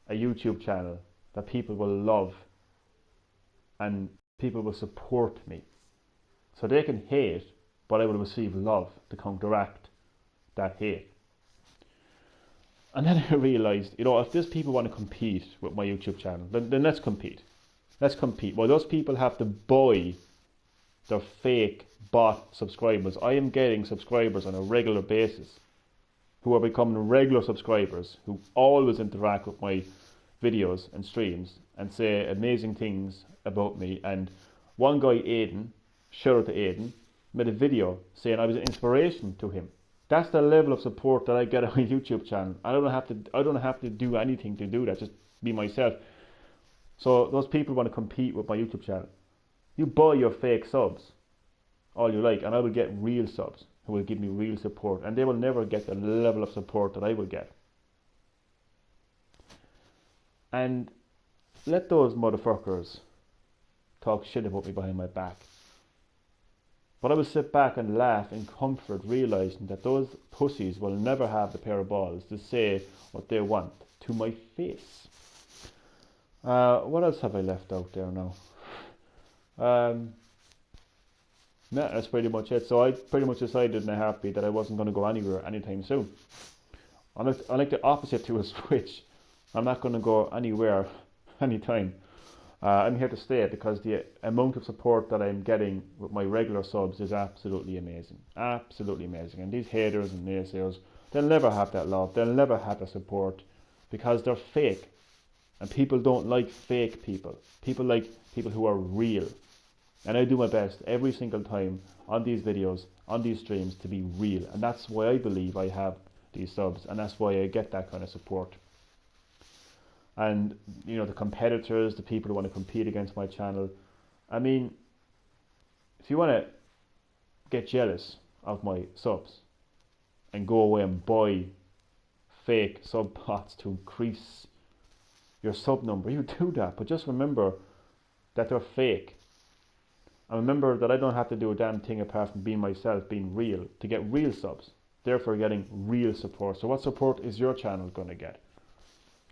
a YouTube channel that people will love and people will support me. So they can hate, but I will receive love to counteract that hate. And then I realised, you know, if these people want to compete with my YouTube channel, then let's compete. Let's compete. Well, those people have to buy their fake bot subscribers. I am getting subscribers on a regular basis who are becoming regular subscribers, who always interact with my videos and streams and say amazing things about me. And one guy, Aiden, shout out to Aiden, made a video saying I was an inspiration to him. That's the level of support that I get on my YouTube channel. I don't have to do anything to do that, just be myself. So those people want to compete with my YouTube channel. You buy your fake subs all you like, and I will get real subs who will give me real support, and they will never get the level of support that I will get. And let those motherfuckers talk shit about me behind my back. But I will sit back and laugh in comfort, realising that those pussies will never have the pair of balls to say what they want to my face. What else have I left out there now? No, that's pretty much it. So I pretty much decided in a heartbeat that I wasn't going to go anywhere anytime soon. I'm like the opposite to a switch. I'm not going to go anywhere anytime. I'm here to stay because the amount of support that I'm getting with my regular subs is absolutely amazing. Absolutely amazing. And these haters and naysayers, they'll never have that love. They'll never have that support because they're fake. And people don't like fake people. People like people who are real. And I do my best every single time on these videos, on these streams, to be real. And that's why I believe I have these subs. And that's why I get that kind of support. And, you know, the competitors, the people who want to compete against my channel. I mean, if you want to get jealous of my subs and go away and buy fake sub bots to increase your sub number, you do that. But just remember that they're fake. And remember that I don't have to do a damn thing apart from being myself, being real, to get real subs. Therefore getting real support. So what support is your channel going to get?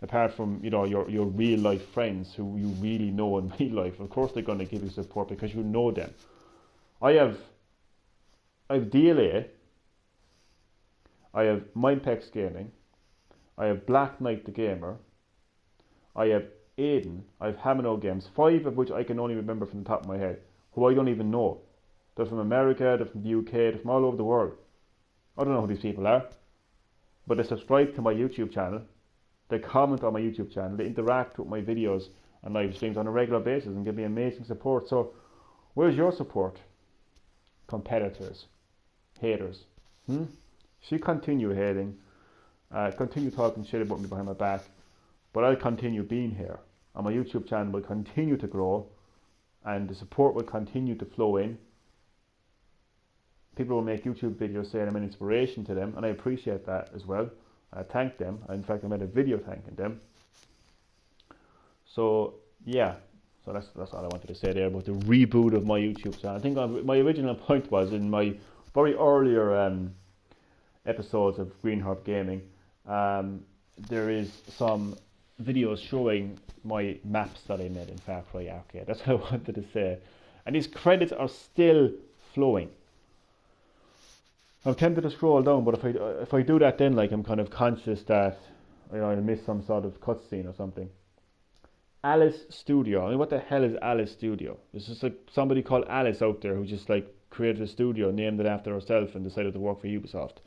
Apart from, you know, your real life friends who you really know in real life. Of course they're going to give you support because you know them. I have DLA, I have Mindpex Gaming, I have Black Knight the Gamer, I have Aiden, I have Hamino Games, 5 of which I can only remember from the top of my head, who I don't even know. They're from America, they're from the UK, they're from all over the world. I don't know who these people are, but they subscribe to my YouTube channel, they comment on my YouTube channel, they interact with my videos and live streams on a regular basis and give me amazing support. So where's your support? Competitors, haters. So you continue hating, continue talking shit about me behind my back, but I'll continue being here, and my YouTube channel will continue to grow, and the support will continue to flow in. People will make YouTube videos saying I'm an inspiration to them, and I appreciate that as well. I thank them. In fact, I made a video thanking them. So yeah, so that's all I wanted to say there about the reboot of my YouTube channel. I think my original point was in my very earlier episodes of Greenheart Gaming, there is some videos showing my maps that I made in Far Cry Arcade. That's what I wanted to say. And these credits are still flowing. I'm tempted to scroll down, but if I do that, then like I'm kind of conscious that, you know, I miss some sort of cutscene or something. Alice Studio. I mean, what the hell is Alice Studio? There's just like somebody called Alice out there who just like created a studio, named it after herself, and decided to work for Ubisoft.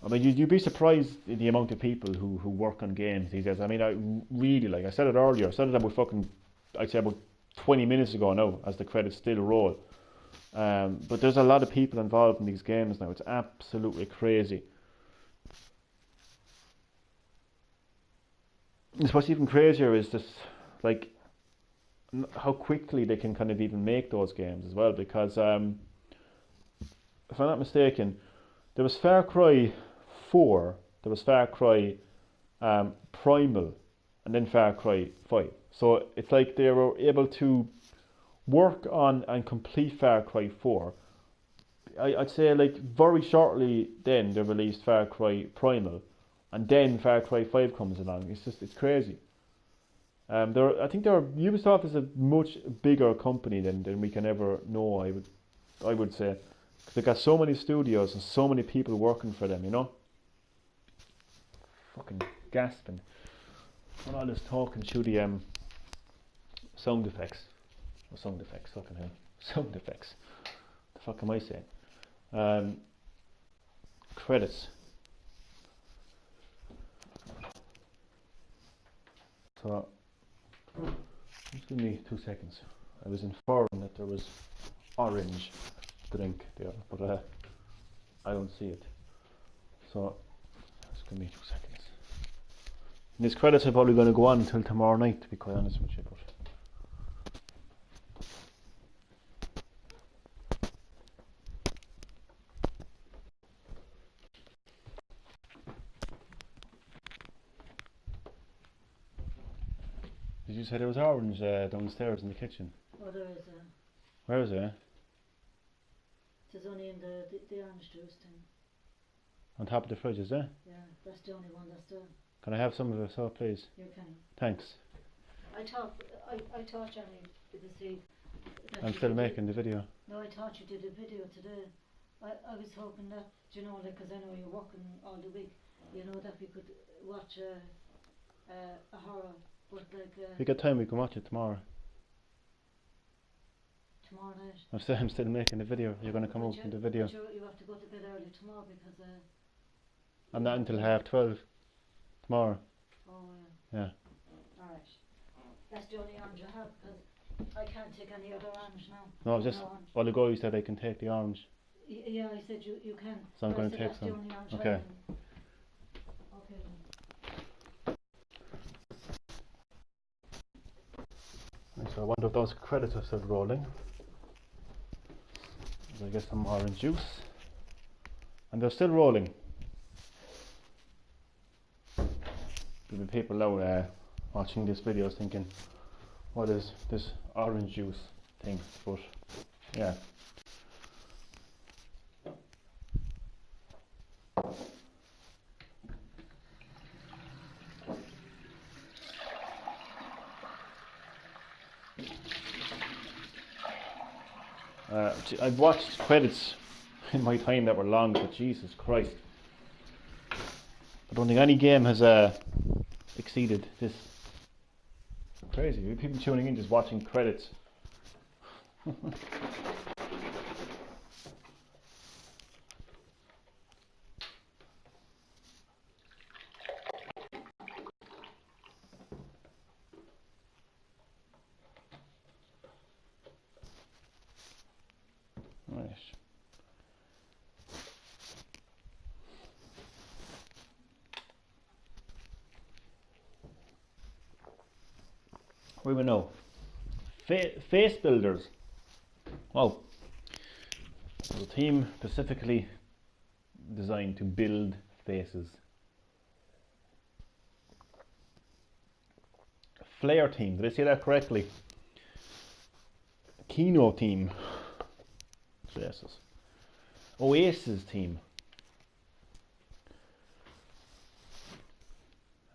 I mean, you'd be surprised at the amount of people who work on games these days. I mean, I really, like I said it earlier, I said it about I'd say about 20 minutes ago now, as the credits still roll. But there's a lot of people involved in these games now. It's absolutely crazy. And what's even crazier is this, like, how quickly they can kind of even make those games as well. Because if I'm not mistaken, there was Far Cry 4, there was Far Cry Primal, and then Far Cry 5. So it's like they were able to work on and complete Far Cry 4. I'd say like very shortly then they released Far Cry Primal, and then Far Cry 5 comes along. It's crazy. I think Ubisoft is a much bigger company than we can ever know. I would say, because they've got so many studios and so many people working for them. You know, fucking gasping. When all this talking through the sound effects. Or sound effects, fucking hell. Sound effects. The fuck am I saying? Credits. So, just give me 2 seconds. I was informed that there was orange drink there, but I don't see it. So, just give me 2 seconds. And these credits are probably going to go on until tomorrow night, to be quite honest with you. But did you say there was orange downstairs in the kitchen? Oh, there is. Where is it? It's only in the orange juice thing. On top of the fridge, is it? Yeah, that's the only one that's there. Can I have some of it, so please? You can. Thanks. I thought Johnny did the see. I'm still making the video. No, I thought you did a video today. I was hoping that, you know, like, because I know you're working all the week, you know, that we could watch a horror, but like... if you get time, we can watch it tomorrow. Tomorrow night? I'm still making the video. You're going to come out in the video. You have to go to bed early tomorrow because... I'm not until 12:30 tomorrow. Oh, yeah. Alright. That's the only orange I have, because I can't take any other orange now. No, just while ago you said I can take the orange. Yeah, I said you can. So I'm going to take some. Okay. Okay. So I wonder if those credits are still rolling. I get some orange juice, and they're still rolling. There'll be people now watching this video thinking, what is this orange juice thing? But Yeah. I've watched credits in my time that were long, but Jesus Christ. I don't think any game has exceeded this. Crazy. People tuning in just watching credits. Right. Where we know? Face builders. Wow. It's a team specifically designed to build faces. Flare team. Did I say that correctly? Kino team. Jesus. Oasis team.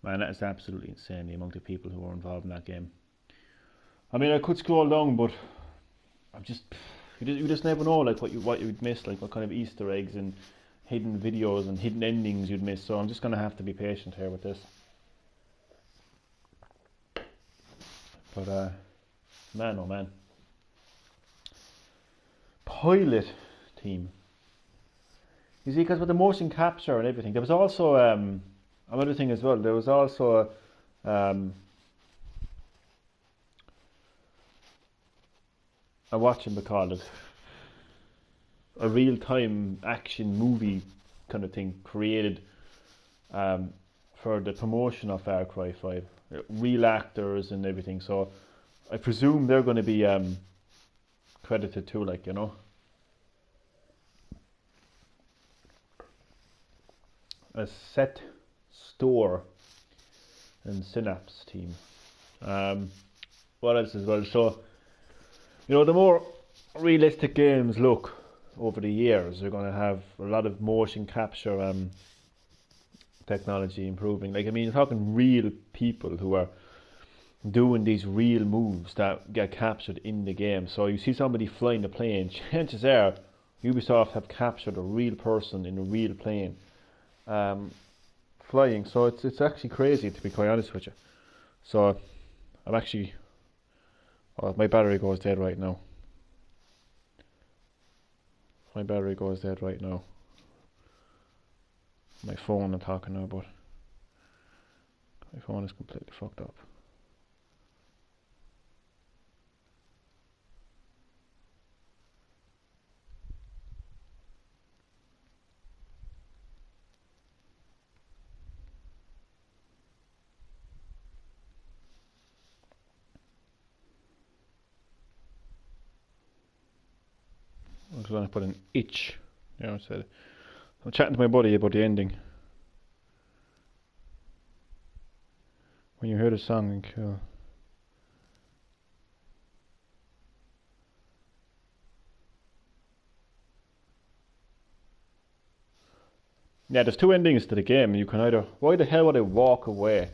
Man, that is absolutely insane, the amount of people who are involved in that game. I mean, I could scroll down, but I'm just, you just never know, like what you'd miss, like what kind of Easter eggs and hidden videos and hidden endings you'd miss. So I'm just gonna have to be patient here with this. But man, oh man. Pilot team. You see, because with the motion capture and everything, there was also another thing as well. There was also a watching call it a real-time action movie kind of thing created for the promotion of Far Cry 5. Real actors and everything. So I presume they're going to be credited too, like, you know. A set store and Synapse team. What else as well? So, you know, the more realistic games look over the years, they're going to have a lot of motion capture technology improving. Like, I mean, you're talking real people who are doing these real moves that get captured in the game. So you see somebody flying the plane, chances are Ubisoft have captured a real person in a real plane flying. So it's actually crazy, to be quite honest with you. So I'm actually, oh, my battery goes dead right now. My battery goes dead right now. My phone I'm talking now, but my phone is completely fucked up. I was going to put an itch. Yeah, I said. I'm chatting to my buddy about the ending. When you hear the song and kill. Yeah, there's two endings to the game. You can either, why the hell would I walk away?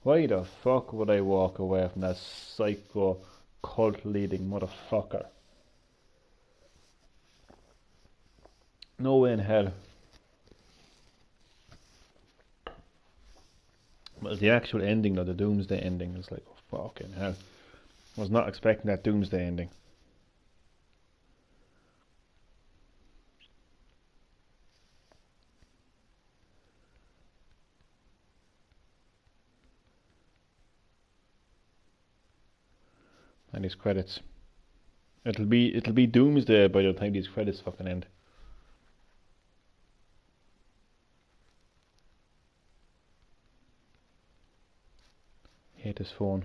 Why the fuck would I walk away from that psycho cult leading motherfucker? No way in hell. Well, the actual ending though, the Doomsday ending, is like, oh, fucking hell. I was not expecting that Doomsday ending. And these credits. It'll be Doomsday by the time these credits fucking end. I hate this phone.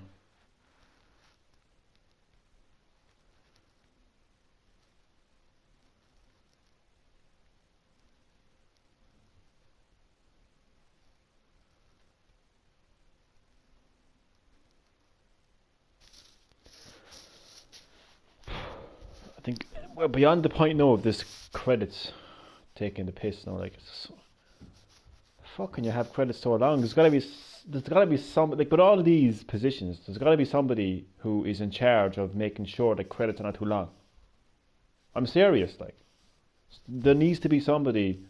think we're beyond the point now of this credits taking the piss now. Like, it's so, fuck, can you have credits so long? There's gotta be some, like, with all of these positions, there's gotta be somebody who is in charge of making sure that credits are not too long. I'm serious, like, there needs to be somebody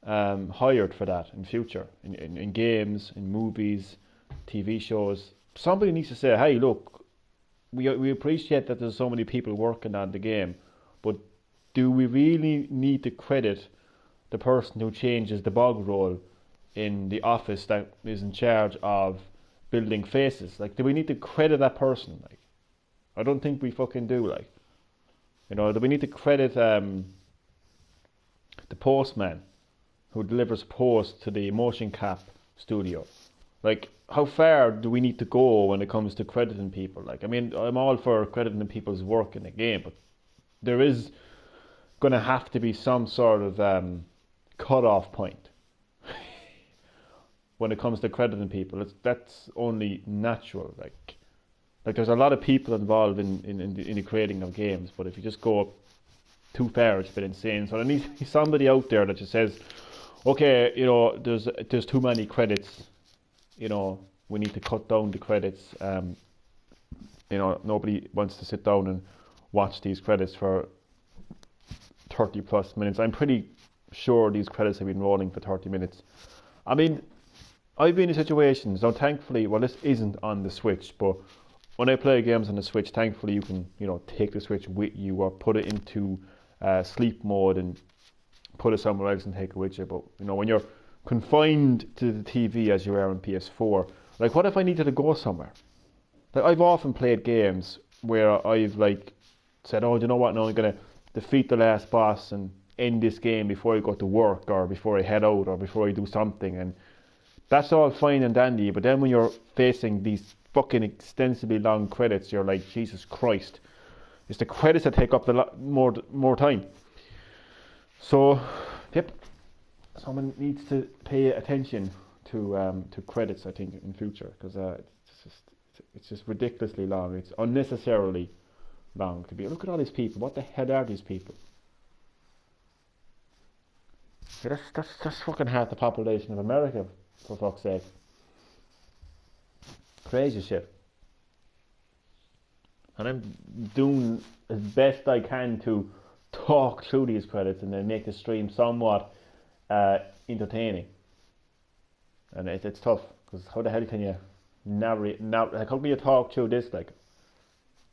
hired for that in future, in games, in movies, TV shows. Somebody needs to say, hey, look, we appreciate that there's so many people working on the game, but do we really need to credit the person who changes the bog roll in the office that is in charge of building faces? Like, do we need to credit that person? Like, I don't think we fucking do. Like, you know, do we need to credit the postman who delivers post to the motion cap studio? Like, how far do we need to go when it comes to crediting people? Like, I mean, I'm all for crediting people's work in the game, but there is going to have to be some sort of cut-off point when it comes to crediting people. That's only natural. Like there's a lot of people involved in the creating of games, but if you just go too far, it's a bit insane. So there needs to be somebody out there that just says, okay, you know, there's too many credits, you know, we need to cut down the credits. You know, nobody wants to sit down and watch these credits for 30 plus minutes. I'm pretty sure these credits have been rolling for 30 minutes. I mean, I've been in situations, now thankfully, well, this isn't on the Switch, but when I play games on the Switch, thankfully you can, you know, take the Switch with you or put it into sleep mode and put it somewhere else and take it with you. But, you know, when you're confined to the TV as you are on PS4, like, what if I needed to go somewhere? Like, I've often played games where I've, like, said, oh, you know what, now I'm going to defeat the last boss and end this game before I go to work or before I head out or before I do something, and that's all fine and dandy, but then when you're facing these fucking extensively long credits, you're like, Jesus Christ, it's the credits that take up the more time. So, yep, someone needs to pay attention to credits, I think, in future, because it's just ridiculously long. It's unnecessarily long to be. Look at all these people. What the hell are these people? Yeah, that's fucking half the population of America, for fuck's sake. Crazy shit. And I'm doing as best I can to talk through these credits and then make the stream somewhat entertaining. And it's tough, because how the hell can you narrate? Like, how can you talk through this? Like,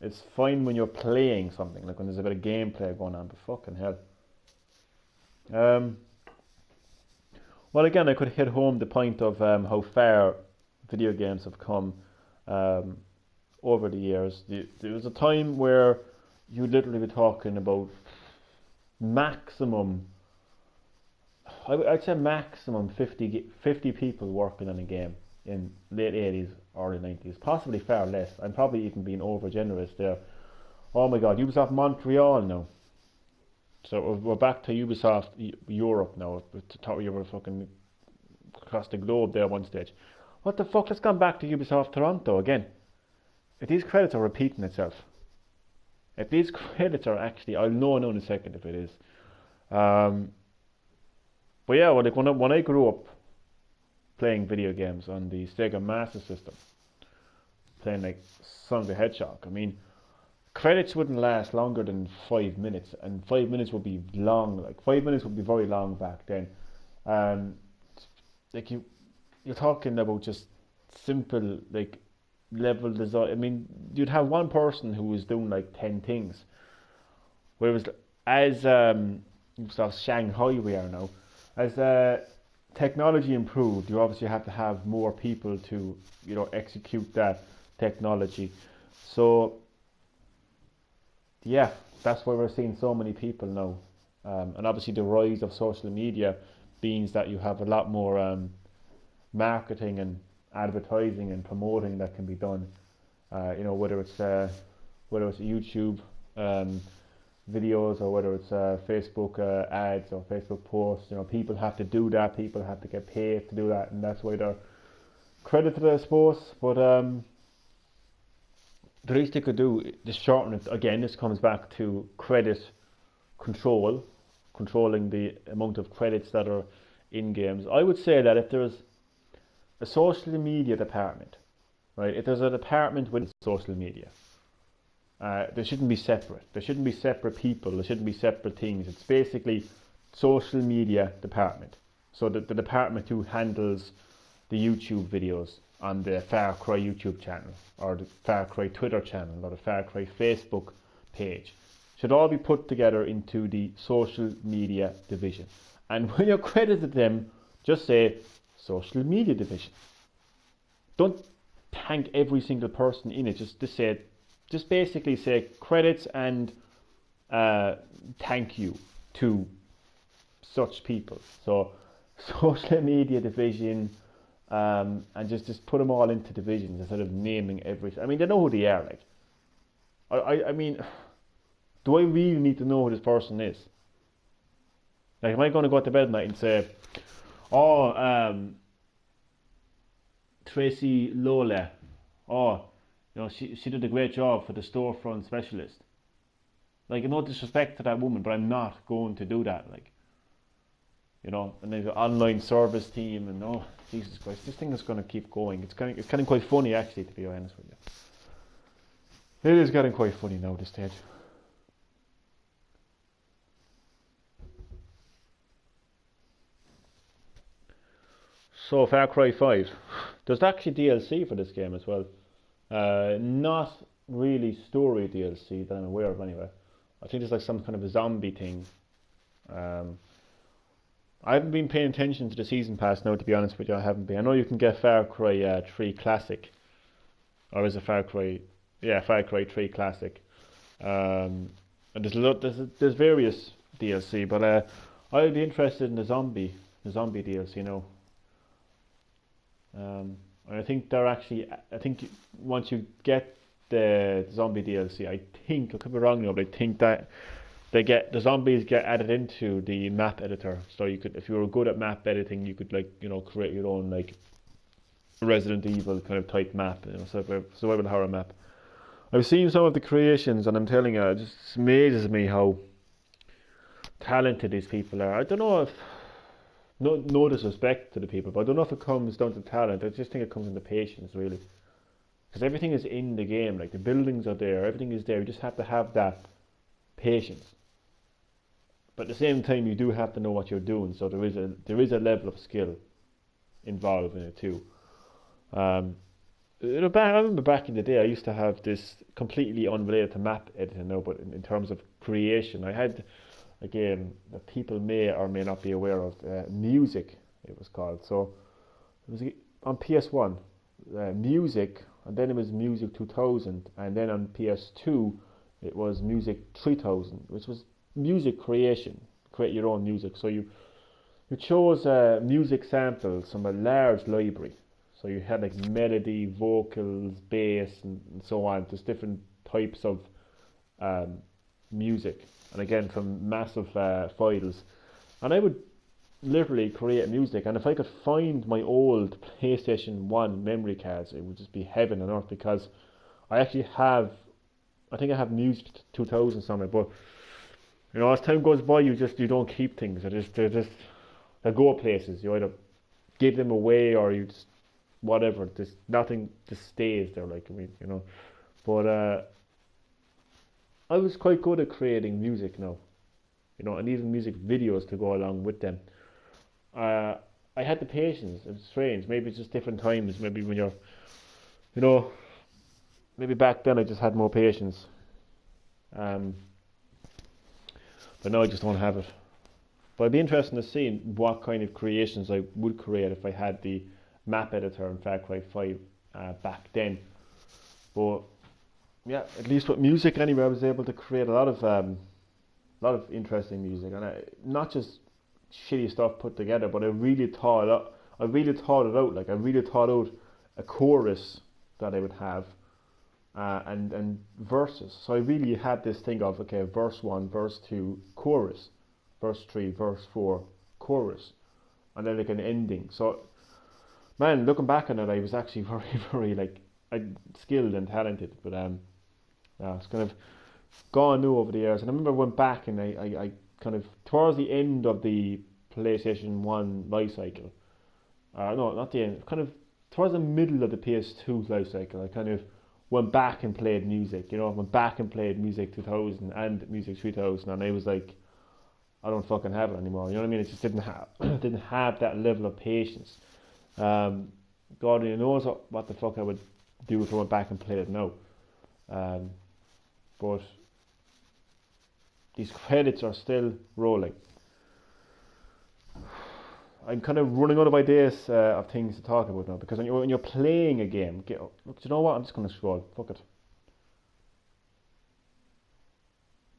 it's fine when you're playing something, like when there's a bit of gameplay going on, but fucking hell. Well, again, I could hit home the point of how far video games have come over the years. There was a time where you literally be talking about maximum, I'd say maximum 50 people working on a game in late 80s, early 90s, possibly far less. I'm probably even being over generous there. Oh my god, Ubisoft Montreal now. So we're back to Ubisoft Europe now. You were fucking across the globe there at one stage. What the fuck? Let's go back to Ubisoft Toronto again. If these credits are repeating itself. If these credits are actually, I'll know in a second if it is. But yeah, well, like when I grew up playing video games on the Sega Master System, playing like Sonic the Hedgehog, I mean, credits wouldn't last longer than 5 minutes, and 5 minutes would be long. Like 5 minutes would be very long back then. Like you're talking about just simple like level design. I mean, you'd have one person who was doing like 10 things, whereas as Shanghai we are now, as technology improved, you obviously have to have more people to, you know, execute that technology. So yeah, that's why we're seeing so many people now, and obviously the rise of social media means that you have a lot more marketing and advertising and promoting that can be done. You know, whether it's YouTube videos or whether it's Facebook ads or Facebook posts. You know, people have to do that. People have to get paid to do that, and that's why they're credited, I suppose. But the least they could do to shorten it, again, this comes back to credit control, controlling the amount of credits that are in games. I would say that if there's a social media department, right, if there's a department with social media, they shouldn't be separate. There shouldn't be separate people. There shouldn't be separate things. It's basically social media department. So the department who handles the YouTube videos on the Far Cry YouTube channel, or the Far Cry Twitter channel, or the Far Cry Facebook page, should all be put together into the social media division. And when you're credited them, just say social media division. Don't thank every single person in it. Just basically say credits and thank you to such people. So social media division, and just put them all into divisions instead of naming every. I mean, they know who they are. Like, I mean, do I really need to know who this person is? Like, am I going to go to bed at night and say, oh, Tracy Lola, oh, you know, she did a great job for the storefront specialist. Like, no disrespect to that woman, but I'm not going to do that. Like, you know, and there's an online service team, and oh, Jesus Christ, this thing is going to keep going. It's kind of quite funny, actually, to be honest with you. It is getting quite funny now, this stage. So, Far Cry 5. There's actually DLC for this game as well. Not really story DLC that I'm aware of anyway. I think it's like some kind of a zombie thing. I haven't been paying attention to the season pass now, to be honest with you. I haven't been. I know you can get Far Cry 3 Classic. Or is it Far Cry? Yeah, Far Cry 3 Classic. And there's various DLC, but I'd be interested in the zombie DLC, you know. And I think once you get the zombie DLC, I could be wrong now, but I think that the zombies get added into the map editor. So you could, if you were good at map editing, you could, like, you know, create your own like Resident Evil kind of type map, you know, survival horror map. I've seen some of the creations, and I'm telling you, it just amazes me how talented these people are. I don't know if, no disrespect to the people, but I don't know if it comes down to talent. I just think it comes into patience, really. Because everything is in the game, like the buildings are there, everything is there. You just have to have that patience. But at the same time, you do have to know what you're doing. So there is a level of skill involved in it too. I remember back in the day, I used to have this completely unrelated to map editing now, but in terms of creation, I had a game that people may or may not be aware of, Music, it was called. So it was on PS1, Music, and then it was Music 2000, and then on PS2 it was Music 3000, which was music creation, create your own music. So you chose music samples from a large library. So you had like melody, vocals, bass, and so on, just different types of music. And again, from massive files. And I would literally create music. And if I could find my old PlayStation 1 memory cards, it would just be heaven on earth, because I think I have Music 2000 somewhere. But, you know, as time goes by, you don't keep things. They go places. You either give them away or you just, whatever. Nothing just stays there, like, I mean, you know. But I was quite good at creating music now, you know, and even music videos to go along with them. I had the patience. It's strange. Maybe it's just different times. Maybe when you're, you know, maybe back then I just had more patience. But now I just don't have it. But it'd be interesting to see what kind of creations I would create if I had the map editor in Far Cry 5 back then. But yeah, at least with music anyway, I was able to create a lot of interesting music, and not just shitty stuff put together, but I really thought it out. Like, I really thought out a chorus that I would have, and verses. So I really had this thing of, okay, verse 1, verse 2, chorus, verse 3, verse 4, chorus, and then like an ending. So, man, looking back on it, I was actually very, very like skilled and talented. But It's kind of gone new over the years. And I remember I went back and I kind of, towards the end of the PlayStation 1 life cycle, no, not the end, kind of towards the middle of the PS2's life cycle, I kind of went back and played music, went back and played Music 2000 and Music 3000, and I was like, I don't fucking have it anymore, you know what I mean? It just didn't have that level of patience. God only knows what the fuck I would do if I went back and played it now. But these credits are still rolling. I'm kind of running out of ideas of things to talk about now, because when you're playing a game, look, do you know what? I'm just going to scroll. Fuck it.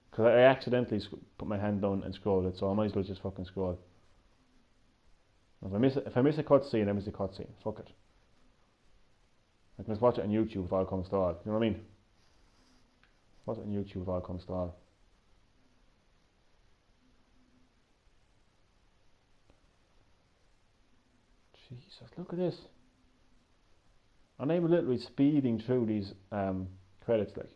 Because I accidentally put my hand down and scrolled it, so I might as well just fucking scroll. If I miss a cutscene, I miss a cutscene. Fuck it. I can just watch it on YouTube if all comes to all. You know what I mean? Watch it on YouTube if all comes to all. Jesus, look at this. And I'm literally speeding through these credits, like.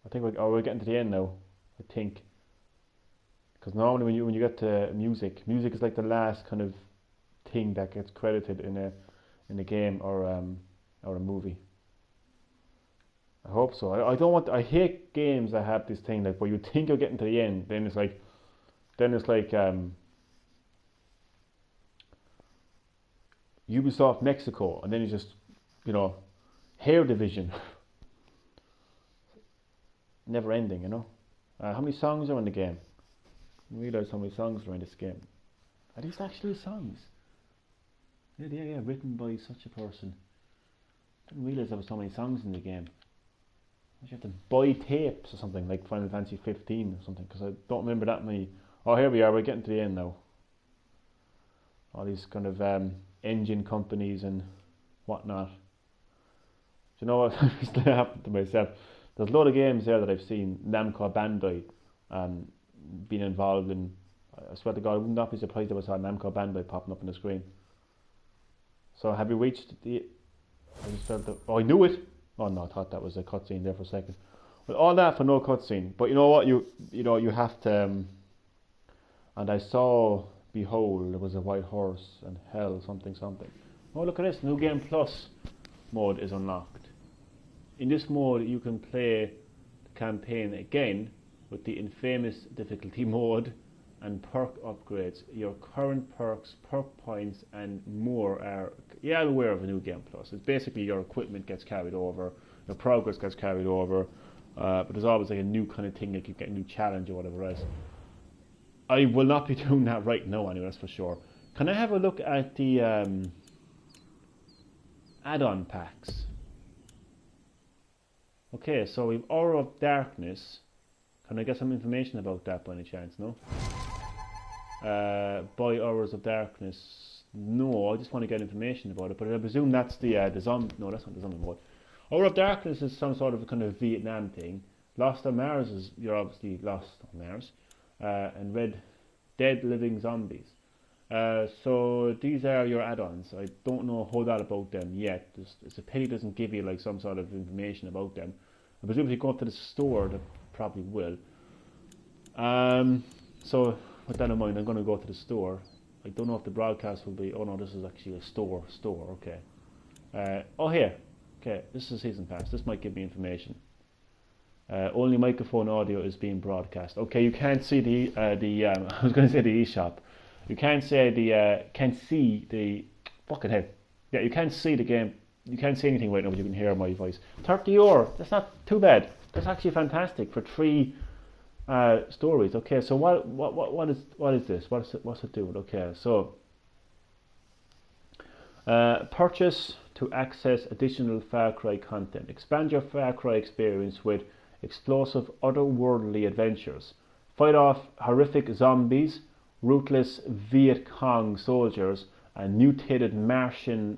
I think we're getting to the end now, I think. Because normally when you get to music is like the last kind of thing that gets credited in a game or a movie. I hope so. I hate games that have this thing like where you think you're getting to the end, then it's like Ubisoft Mexico, and then you just, Hair Division. Never ending, How many songs are in the game? I didn't realise how many songs are in this game. Are these actually songs? Yeah, written by such a person. Didn't realise there were so many songs in the game. You have to buy tapes or something, like Final Fantasy 15 or something, because I don't remember that many. Oh, here we are, we're getting to the end now. All these kind of engine companies and whatnot. Do you know what happened to myself? There's a lot of games there that I've seen Namco Bandai being involved in. I swear to God, I would not be surprised if I saw Namco Bandai popping up on the screen. So have you reached the... I just felt that... Oh, I knew it! Oh no, I thought that was a cutscene there for a second. Well, all that for no cutscene. But you know what? You have to... and I saw... Behold, there was a white horse and hell something. Oh, look at this. New Game Plus mode is unlocked. In this mode, you can play the campaign again with the infamous difficulty mode and perk upgrades. Your current perks, perk points, and more are aware of a New Game Plus. It's basically your equipment gets carried over, your progress gets carried over, but there's always like a new kind of thing, like you get a new challenge or whatever else. I will not be doing that right now anyway, that's for sure. Can I have a look at the add-on packs? Okay, so we've Aura of Darkness. Can I get some information about that by any chance, no? Buy Auras of Darkness. No, I just want to get information about it, but I presume that's the zombie... No, that's not the zombie mode. Aura of Darkness is some sort of kind of Vietnam thing. Lost on Mars is... You're obviously lost on Mars. And Dead Living Zombies. So these are your add-ons. I don't know a whole lot about them yet. It's a pity it doesn't give you like some sort of information about them. I presume if you go to the store, they probably will. So with that in mind, I'm going to go to the store. I don't know if the broadcast will be... Oh no, this is actually a store, okay. Oh here, okay, this is a season pass. This might give me information. Only microphone audio is being broadcast. Okay, you can't see the I was going to say the eShop. You can't say the fucking hell. Yeah, you can't see the game. You can't see anything right now, but you can hear my voice. €30. That's not too bad. That's actually fantastic for 3 stories. Okay, so what is this? What's it doing? Okay, so purchase to access additional Far Cry content. Expand your Far Cry experience with explosive otherworldly adventures. Fight off horrific zombies, ruthless Viet Cong soldiers, and mutated Martian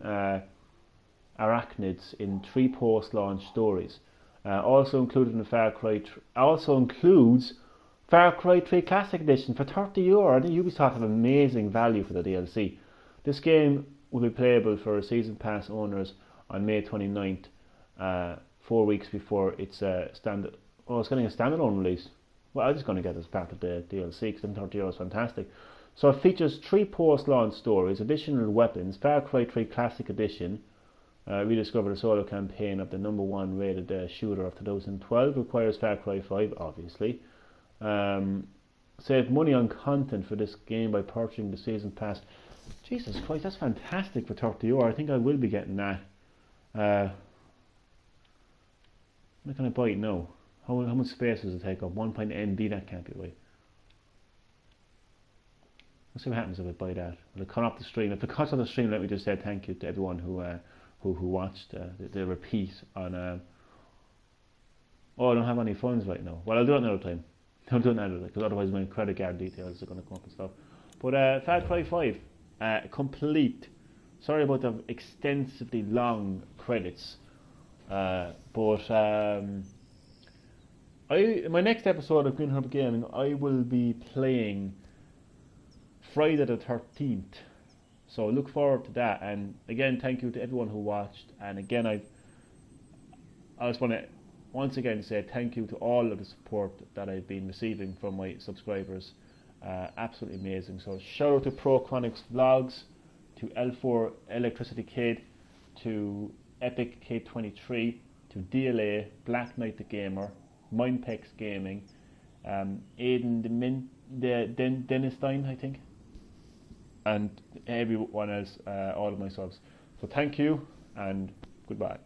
arachnids in 3 post-launch stories. Also included in the Far Cry includes Far Cry 3 Classic Edition for €30. I think Ubisoft have amazing value for the DLC. This game will be playable for season pass owners on May 29th. 4 weeks before it's it's getting a standalone release. Well, I'm just going to get it as part of the DLC because €30 is fantastic. So it features 3 post-launch stories, additional weapons, Far Cry 3 Classic Edition, rediscover the solo campaign of the #1 rated shooter of 2012, requires Far Cry 5, obviously. Save money on content for this game by purchasing the season pass. Jesus Christ, that's fantastic for €30. I think I will be getting that. How can I buy it now? How much space does it take up? 1.0 MB, that can't be right. Let's see what happens if I buy that. Will it cut off the stream? If it cuts off the stream, let me just say thank you to everyone who watched the repeat on. Oh, I don't have any funds right now. Well, I'll do it another time. I'll do it another time because otherwise my credit card details are going to come up and stuff. But Far Cry 5, complete. Sorry about the extensively long credits. In my next episode of Green Herb Gaming, I will be playing Friday the 13th. So look forward to that. And again, thank you to everyone who watched. And again, I just want to once again say thank you to all of the support that I've been receiving from my subscribers. Absolutely amazing. So shout out to ProChronicsVlogz, to L4 Electricity Kid, to Epic K23, to DLA, Black Knight the Gamer, Mindpex Gaming, Aiden Denistine, I think, and everyone else, all of my subs. So thank you and goodbye.